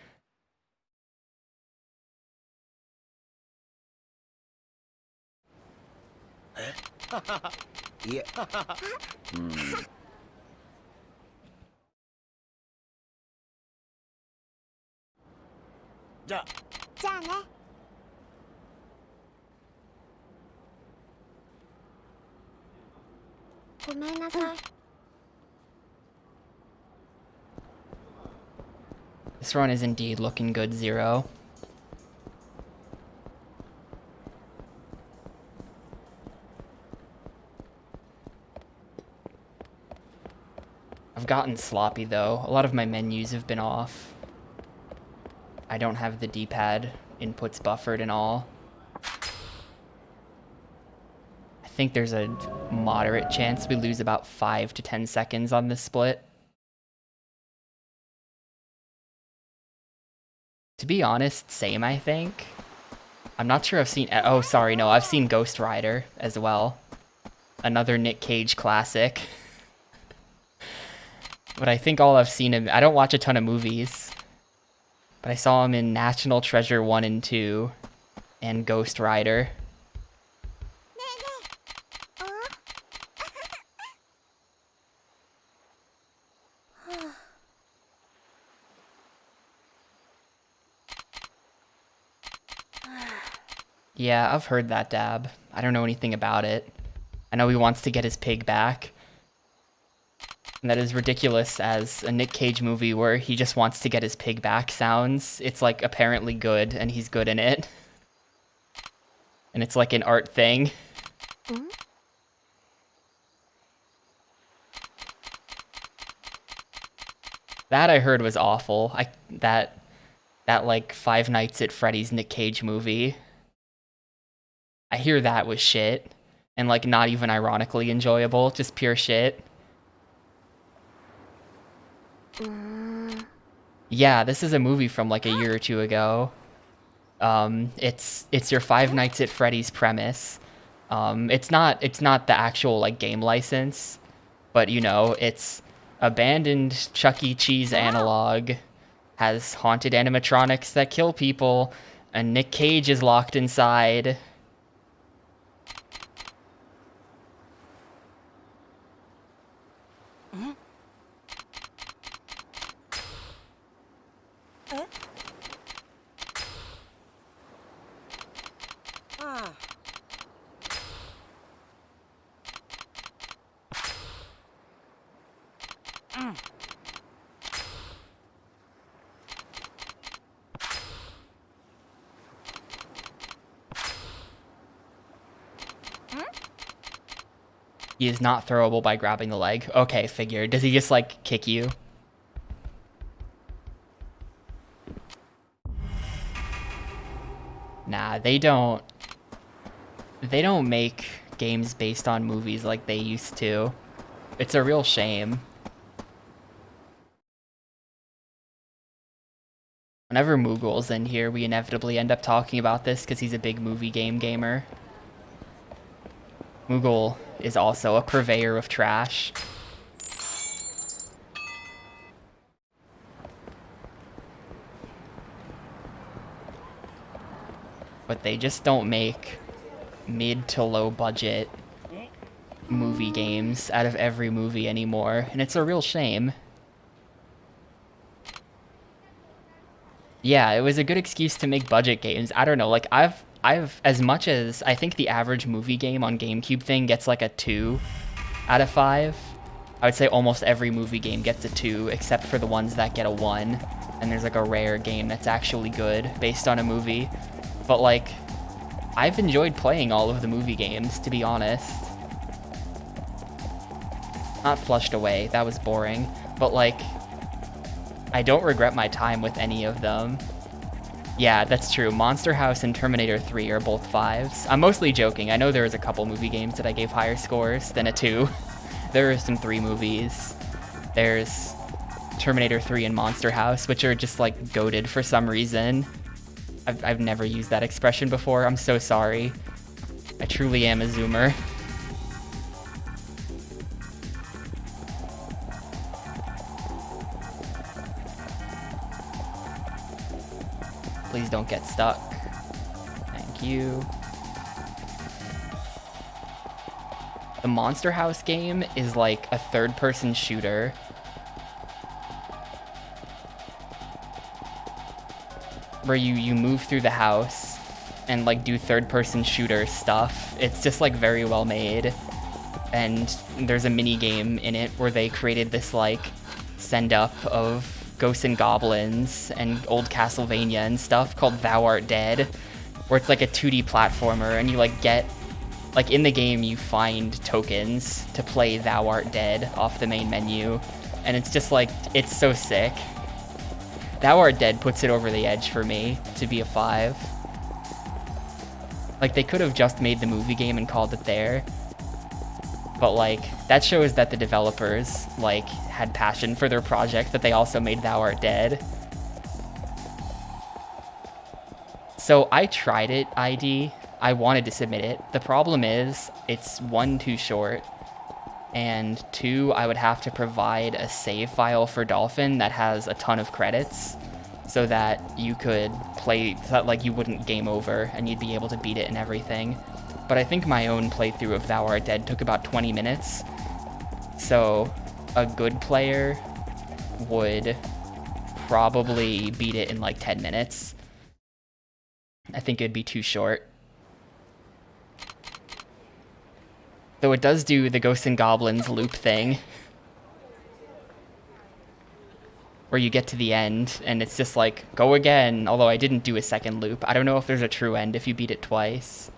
C: Yeah.
D: ごめんなさい。
A: This run is indeed looking good, Zero. I've gotten sloppy though. A lot of my menus have been off. I don't have the D-pad inputs buffered and all. I think there's a moderate chance we lose about 5 to 10 seconds on this split. To be honest, same, I think. I'm not sure I've seen... Oh, sorry, no, I've seen Ghost Rider as well. Another Nick Cage classic. But I think all I've seen him... I don't watch a ton of movies. But I saw him in National Treasure 1 and 2. And Ghost Rider. Yeah, I've heard that, Dab. I don't know anything about it. I know he wants to get his pig back. And that is ridiculous as a Nick Cage movie where he just wants to get his pig back sounds. It's like apparently good and he's good in it. And it's like an art thing. That I heard was awful. That like Five Nights at Freddy's Nick Cage movie. I hear that was shit. And like not even ironically enjoyable, just pure shit. Yeah, this is a movie from like a year or two ago. It's your Five Nights at Freddy's premise. It's not the actual like game license, but you know, it's abandoned Chuck E. Cheese analog, has haunted animatronics that kill people, and Nick Cage is locked inside. He is not throwable by grabbing the leg. Okay, figured. Does he just, like, kick you? Nah, they don't make games based on movies like they used to. It's a real shame. Whenever Moogle's in here, we inevitably end up talking about this because he's a big movie game gamer. Moogle is also a purveyor of trash. But they just don't make mid to low budget movie games out of every movie anymore, and it's a real shame. Yeah, it was a good excuse to make budget games. I don't know, like I've as much as I think the average movie game on GameCube thing gets like a 2 out of 5. I would say almost every movie game gets a 2 except for the ones that get a 1, and there's like a rare game that's actually good based on a movie. But like I've enjoyed playing all of the movie games, to be honest. Not Flushed Away, that was boring, but like I don't regret my time with any of them. Yeah, that's true. Monster House and Terminator 3 are both 5s. I'm mostly joking. I know there was a couple movie games that I gave higher scores than a 2. There are some 3 movies. There's Terminator 3 and Monster House, which are just like goated for some reason. I've never used that expression before. I'm so sorry. I truly am a zoomer. Please don't get stuck. Thank you. The Monster House game is like a third-person shooter. Where you move through the house and like do third-person shooter stuff. It's just like very well made. and there's a mini game in it where they created this like send up of ghosts and goblins and old Castlevania and stuff called Thou Art Dead, where it's like a 2D platformer, and you like get like in the game you find tokens to play Thou Art Dead off the main menu, and it's just like, it's so sick. Thou Art Dead puts it over the edge for me to be a 5. Like, they could have just made the movie game and called it there, but like that shows that the developers like had passion for their project, that they also made Thou Art Dead. So I tried it, ID. I wanted to submit it. The problem is it's 1, too short, and 2, I would have to provide a save file for Dolphin that has a ton of credits so that you could play, so that like you wouldn't game over and you'd be able to beat it and everything. But I think my own playthrough of Thou Art Dead took about 20 minutes. So a good player would probably beat it in like 10 minutes. I think it'd be too short. Though it does do the Ghosts and Goblins loop thing, where you get to the end and it's just like, go again, although I didn't do a second loop. I don't know if there's a true end if you beat it twice.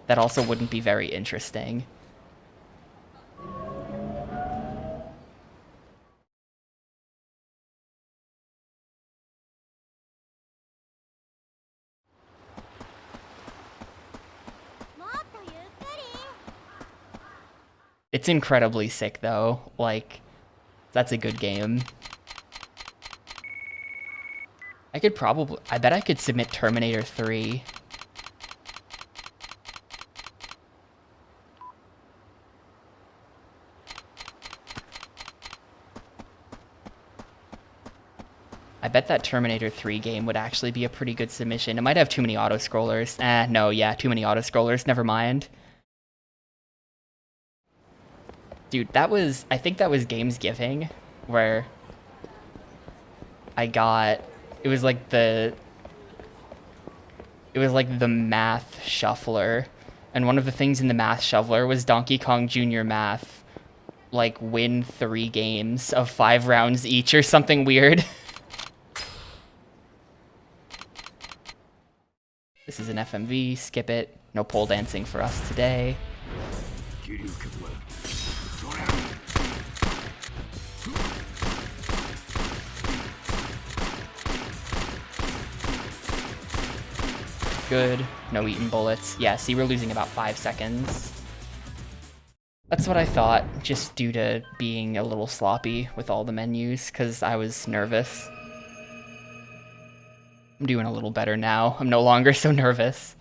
A: That also wouldn't be very interesting. It's incredibly sick though, like, that's a good game. I bet I could submit Terminator 3. I bet that Terminator 3 game would actually be a pretty good submission. It might have too many auto-scrollers. No, yeah, too many auto-scrollers, never mind. Dude, I think that was Gamesgiving, where I got, it was like the math shuffler, and one of the things in the math shuffler was Donkey Kong Jr. Math, like, win 3 games of 5 rounds each or something weird. This is an FMV, skip it. No pole dancing for us today. Good. No eating bullets. Yeah, see, we're losing about 5 seconds. That's what I thought, just due to being a little sloppy with all the menus, because I was nervous. I'm doing a little better now. I'm no longer so nervous.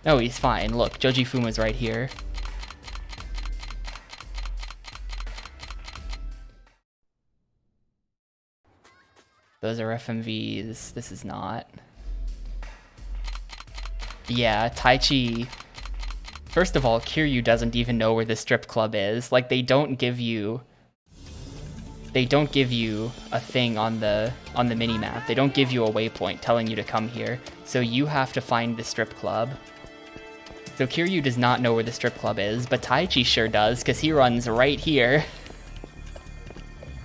A: No, he's fine. Look, Joji Fuma's right here. Those are FMVs. This is not. Yeah, Taichi. First of all, Kiryu doesn't even know where the strip club is. Like, they don't give you a thing on the mini-map. They don't give you a waypoint telling you to come here. So you have to find the strip club. So Kiryu does not know where the strip club is, but Taichi sure does, because he runs right here.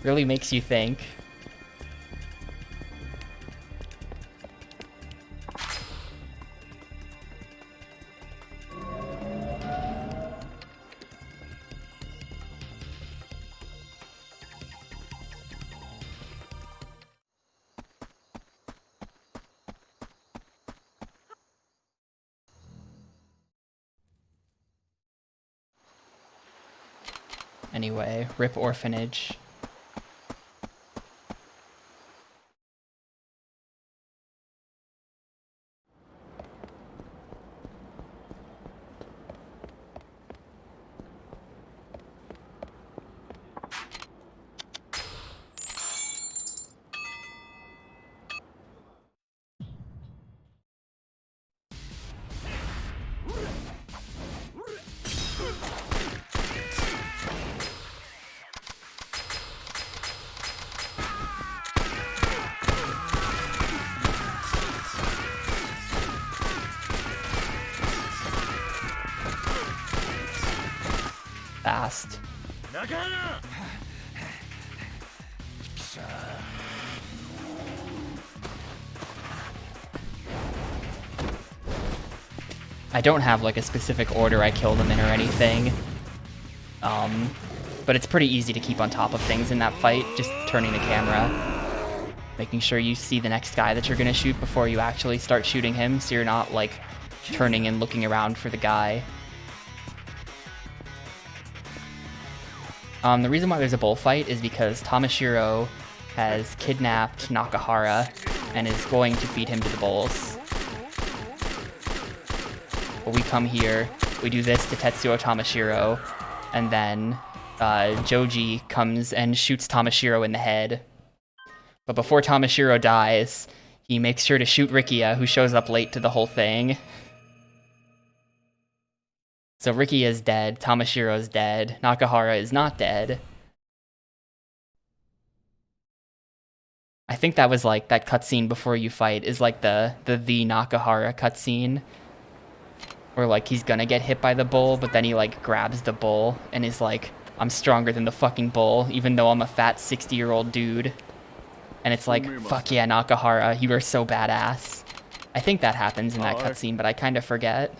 A: Really makes you think. Anyway, rip Orphanage. fast. I don't have like a specific order I kill them in or anything. But it's pretty easy to keep on top of things in that fight, just turning the camera. Making sure you see the next guy that you're gonna shoot before you actually start shooting him, so you're not like turning and looking around for the guy. The reason why there's a bullfight is because Tamashiro has kidnapped Nakahara and is going to feed him to the bulls. But we come here, we do this to Tetsuo Tamashiro, and then Joji comes and shoots Tamashiro in the head. But before Tamashiro dies, he makes sure to shoot Rikia, who shows up late to the whole thing. So Rikia is dead, Tamashiro is dead, Nakahara is not dead. I think that was like that cutscene before you fight is like the Nakahara cutscene. Where like he's gonna get hit by the bull, but then he like grabs the bull and is like, I'm stronger than the fucking bull, even though I'm a fat 60-year-old dude. And it's like, fuck yeah, Nakahara, you are so badass. I think that happens in that cutscene, but I kind of forget.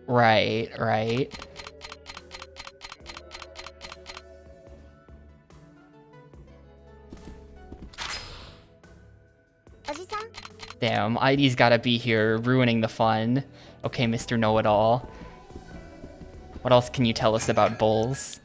A: Right, right. Damn, ID's gotta be here, ruining the fun. Okay, Mr. Know-It-All. What else can you tell us about bulls?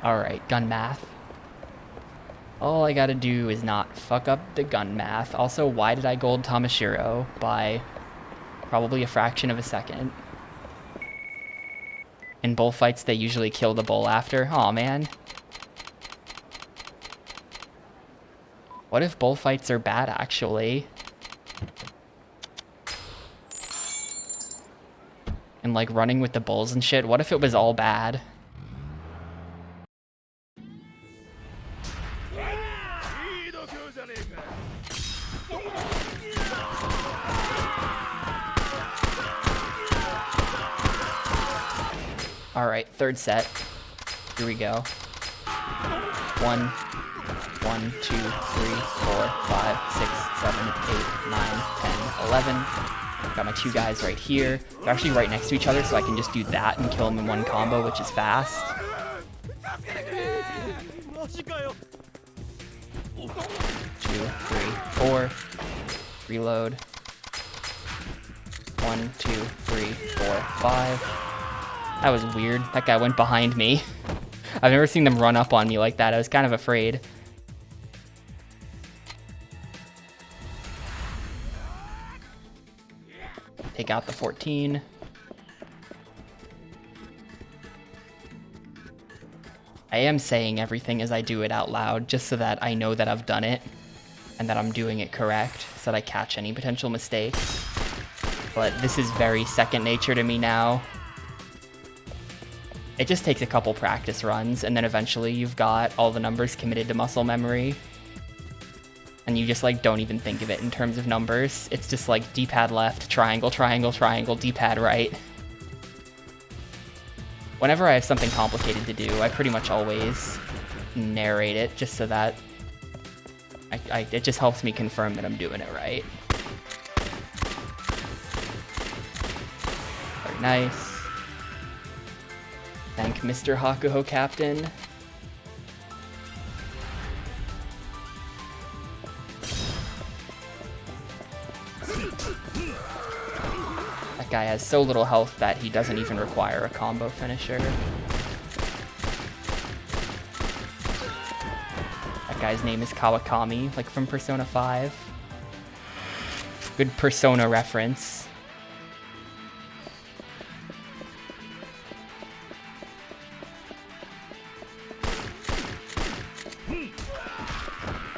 A: Alright, gun math. All I gotta do is not fuck up the gun math. Also, why did I gold Tamashiro by probably a fraction of a second? In bullfights, they usually kill the bull after. Aw, man. What if bullfights are bad, actually? And like running with the bulls and shit, what if it was all bad? Alright, third set. Here we go. 1, 2, 3, 4, 5, 6, 7, 8, 9, 10, 11. Got my two guys right here. They're actually right next to each other, so I can just do that and kill them in one combo, which is fast. 2, 3, 4. Reload. 1, 2, 3, 4, 5. That was weird. That guy went behind me. I've never seen them run up on me like that. I was kind of afraid. Take out the 14. I am saying everything as I do it out loud, just so that I know that I've done it and that I'm doing it correct, so that I catch any potential mistakes. But this is very second nature to me now. It just takes a couple practice runs, and then eventually you've got all the numbers committed to muscle memory. And you just like don't even think of it in terms of numbers. It's just like D-pad left, triangle, triangle, triangle, D-pad right. Whenever I have something complicated to do, I pretty much always narrate it just so that it just helps me confirm that I'm doing it right. Very nice. Thank Mr. Hakuho Captain. That guy has so little health that he doesn't even require a combo finisher. That guy's name is Kawakami, like from Persona 5. Good Persona reference.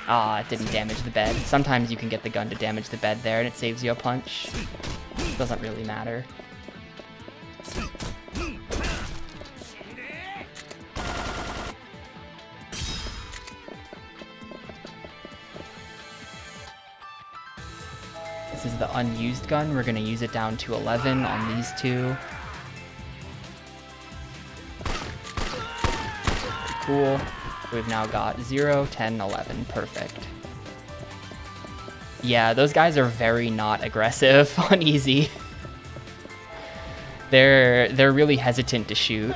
A: Ah, it didn't damage the bed. Sometimes you can get the gun to damage the bed there and it saves you a punch. Doesn't really matter. This is the unused gun. We're gonna use it down to 11 on these two. Cool. We've now got 0, 10, 11. Perfect. Yeah, those guys are very not aggressive on easy. They're really hesitant to shoot.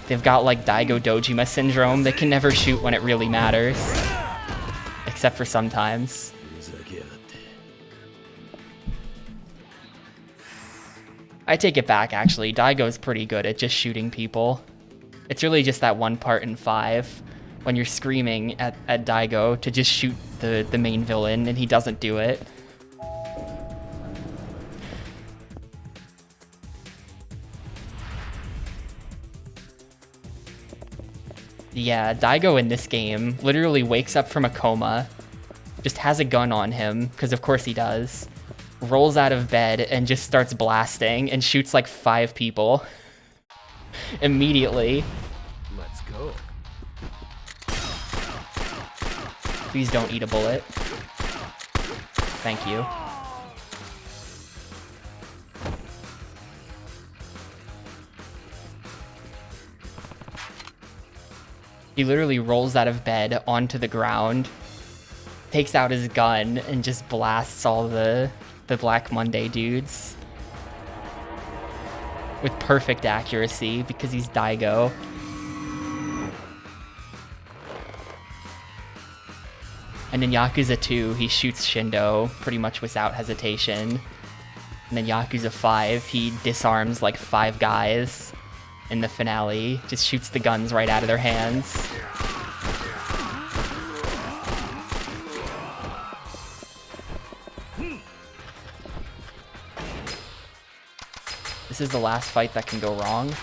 A: They've got like Daigo Dojima syndrome. They can never shoot when it really matters. Except for sometimes. I take it back, actually. Daigo's pretty good at just shooting people. It's really just that one part in 5 when you're screaming at Daigo to just shoot the main villain and he doesn't do it. Yeah, Daigo in this game literally wakes up from a coma, just has a gun on him, because of course he does, rolls out of bed and just starts blasting and shoots like 5 people immediately.
C: Let's go.
A: Please don't eat a bullet. Thank you. He literally rolls out of bed onto the ground, takes out his gun, and just blasts all the Black Monday dudes. With perfect accuracy, because he's Daigo. And in Yakuza 2, he shoots Shindo pretty much without hesitation. And then Yakuza 5, he disarms like 5 guys in the finale. Just shoots the guns right out of their hands. This is the last fight that can go wrong.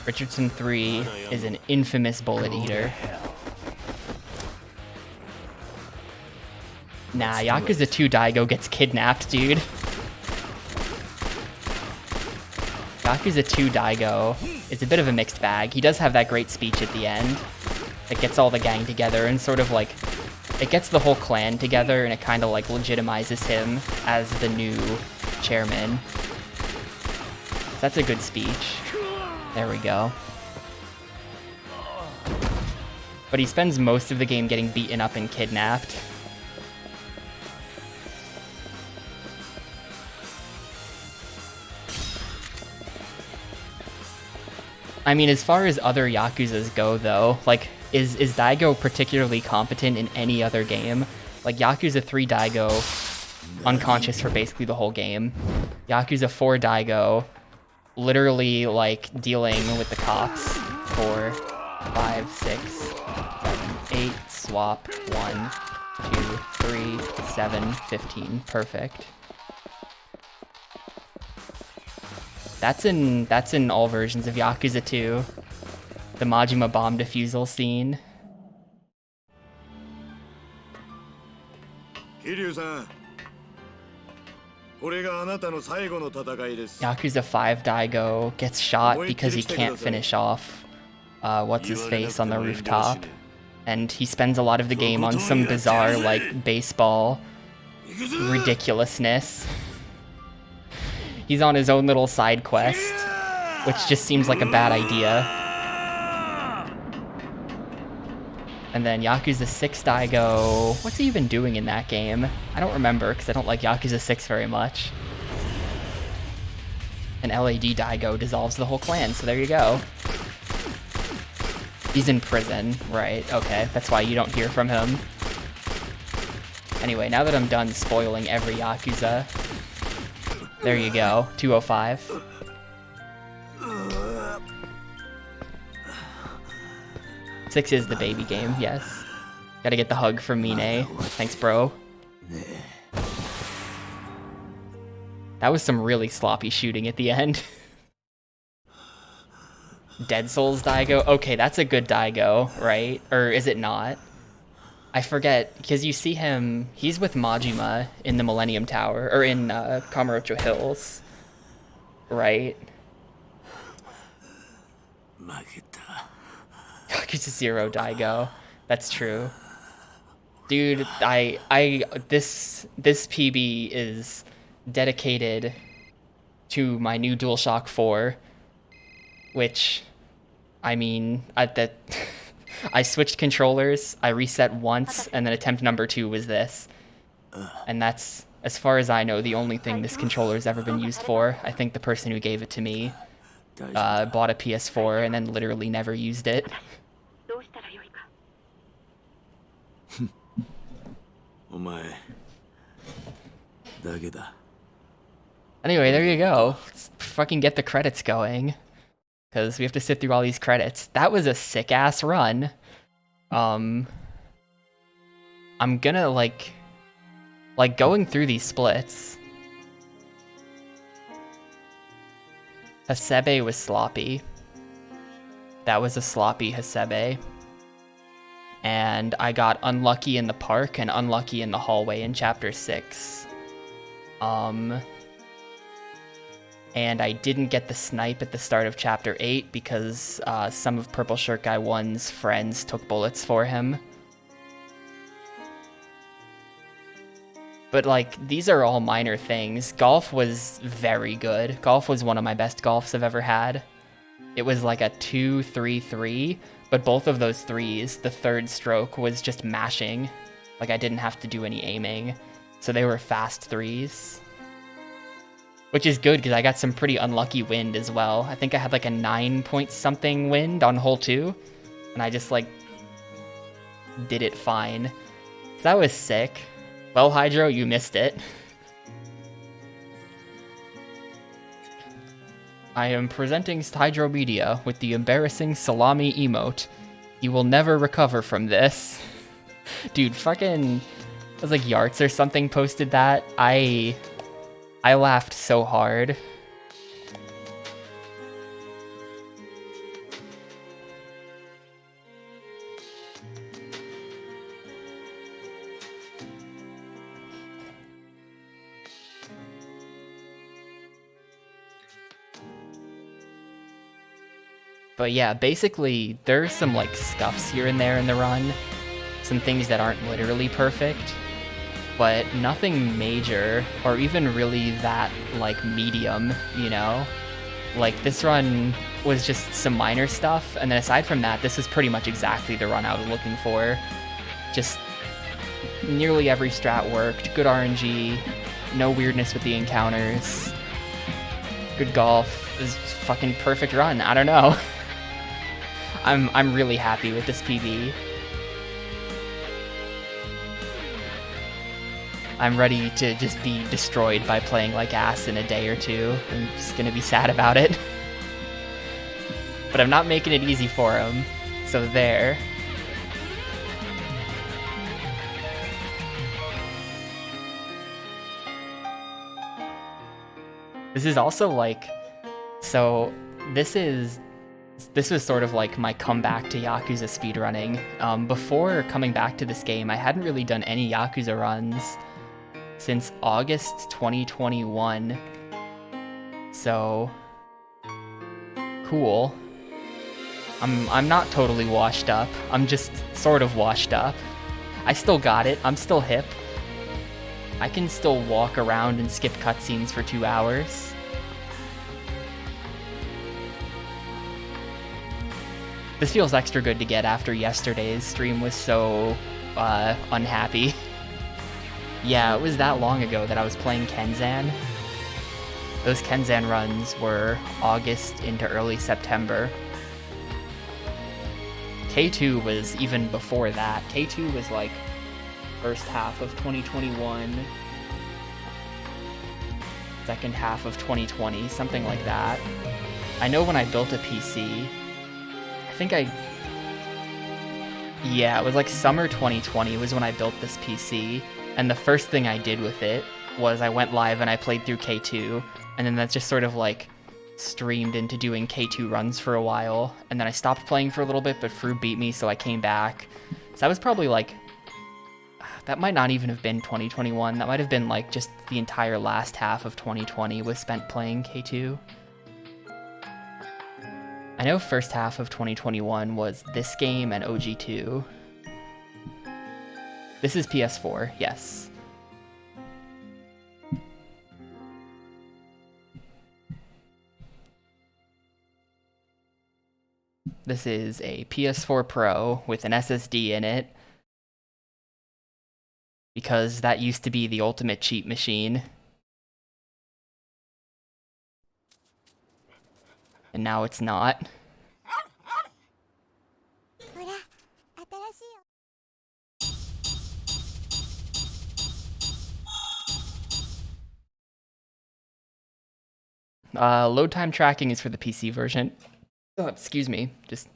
A: Richardson 3 is an infamous bullet eater. Nah, Yakuza 2 Daigo gets kidnapped, dude. Yakuza 2 Daigo is a bit of a mixed bag. He does have that great speech at the end that gets all the gang together and sort of like, it gets the whole clan together and it kind of like legitimizes him as the new chairman. So that's a good speech. There we go. But he spends most of the game getting beaten up and kidnapped. I mean, as far as other Yakuzas go, though, like, is Daigo particularly competent in any other game? Like, Yakuza 3 Daigo, unconscious for basically the whole game. Yakuza 4 Daigo, literally, like, dealing with the cops. 4, 5, 6, 7, 8, swap, 1, 2, 3, 7, 15. Perfect. That's in all versions of Yakuza 2. The Majima bomb defusal scene. Yakuza 5 Daigo gets shot because he can't finish off what's-his-face on the rooftop. And he spends a lot of the game on some bizarre, like, baseball ridiculousness. He's on his own little side quest, which just seems like a bad idea. And then Yakuza 6 Daigo, what's he even doing in that game? I don't remember, because I don't like Yakuza 6 very much. And LAD Daigo dissolves the whole clan, so there you go. He's in prison, right, okay, that's why you don't hear from him. Anyway, now that I'm done spoiling every Yakuza, there you go, 205. Six is the baby game, yes. Gotta get the hug from Mine. Thanks, bro. That was some really sloppy shooting at the end. Dead Souls Daigo? Okay, that's a good Daigo, right? Or is it not? I forget, because you see him, he's with Majima in the Millennium Tower, or in Kamurocho Hills, right? Yakuza 0 Daigo. That's true. Dude, this PB is dedicated to my new DualShock 4, which, I mean, I switched controllers, I reset once, and then attempt number 2 was this. And that's, as far as I know, the only thing this controller's ever been used for. I think the person who gave it to me bought a PS4 and then literally never used it. Anyway, there you go. Let's fucking get the credits going, because we have to sit through all these credits. That was a sick-ass run. I'm gonna, like going through these splits. Hasebe was sloppy. That was a sloppy Hasebe. And I got unlucky in the park and unlucky in the hallway in Chapter 6. And I didn't get the snipe at the start of Chapter 8 because some of Purple Shirt Guy 1's friends took bullets for him. But, like, these are all minor things. Golf was very good. Golf was one of my best golfs I've ever had. It was like a 2-3-3, but both of those threes, the third stroke was just mashing. Like, I didn't have to do any aiming. So they were fast threes. Which is good, because I got some pretty unlucky wind as well. I think I had like a 9-point-something wind on hole 2. And I just, like, did it fine. So that was sick. Well, Hydro, you missed it. I am presenting Hydro Media with the embarrassing salami emote. You will never recover from this. Dude, fucking... it was like Yarts or something posted that. I laughed so hard. But yeah, basically, there's some like scuffs here and there in the run. Some things that aren't literally perfect. But nothing major, or even really that, like, medium, you know? Like, this run was just some minor stuff, and then aside from that, this is pretty much exactly the run I was looking for. Just nearly every strat worked, good RNG, no weirdness with the encounters, good golf. This is fucking perfect run, I don't know. I'm really happy with this PB. I'm ready to just be destroyed by playing like ass in a day or two. I'm just gonna be sad about it. But I'm not making it easy for him. So there. This is also like... so this was sort of like my comeback to Yakuza speedrunning. Before coming back to this game, I hadn't really done any Yakuza runs since August 2021. So cool. I'm not totally washed up. I'm just sort of washed up. I still got it. I'm still hip. I can still walk around and skip cutscenes for 2 hours. This feels extra good to get after yesterday's stream was so unhappy. Yeah, it was that long ago that I was playing Kenzan. Those Kenzan runs were August into early September. K2 was even before that. K2 was like first half of 2021, second half of 2020, something like that. I know when I built a PC, yeah, it was like summer 2020 was when I built this PC. And the first thing I did with it was I went live and I played through K2, and then that just sort of like streamed into doing K2 runs for a while, and then I stopped playing for a little bit, but Fru beat me, so I came back. So that was probably like, that might not even have been 2021. That might have been like just the entire last half of 2020 was spent playing K2. I know first half of 2021 was this game and OG2. This is PS4, yes. This is a PS4 Pro with an SSD in it, because that used to be the ultimate cheat machine. And now it's not. Load time tracking is for the PC version. Oh, excuse me, just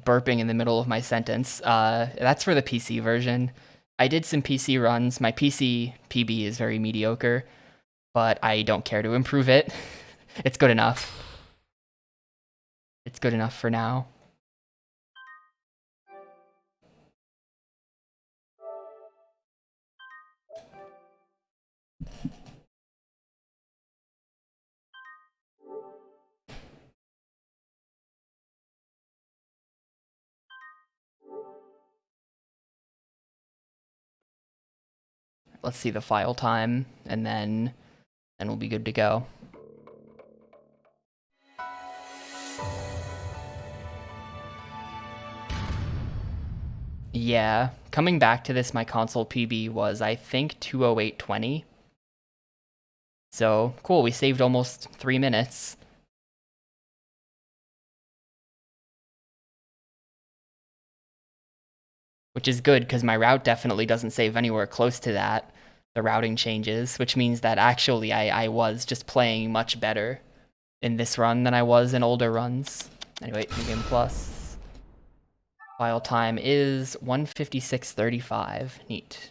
A: burping in the middle of my sentence. That's for the PC version. I did some PC runs. My PC PB is very mediocre, but I don't care to improve it. It's good enough. It's good enough for now. Let's see the file time, and then we'll be good to go. Yeah, coming back to this, my console PB was, I think, 208.20. So, cool, we saved almost 3 minutes. Which is good, because my route definitely doesn't save anywhere close to that. The routing changes, which means that actually I was just playing much better in this run than I was in older runs. Anyway, New Game Plus. File time is 156.35. Neat.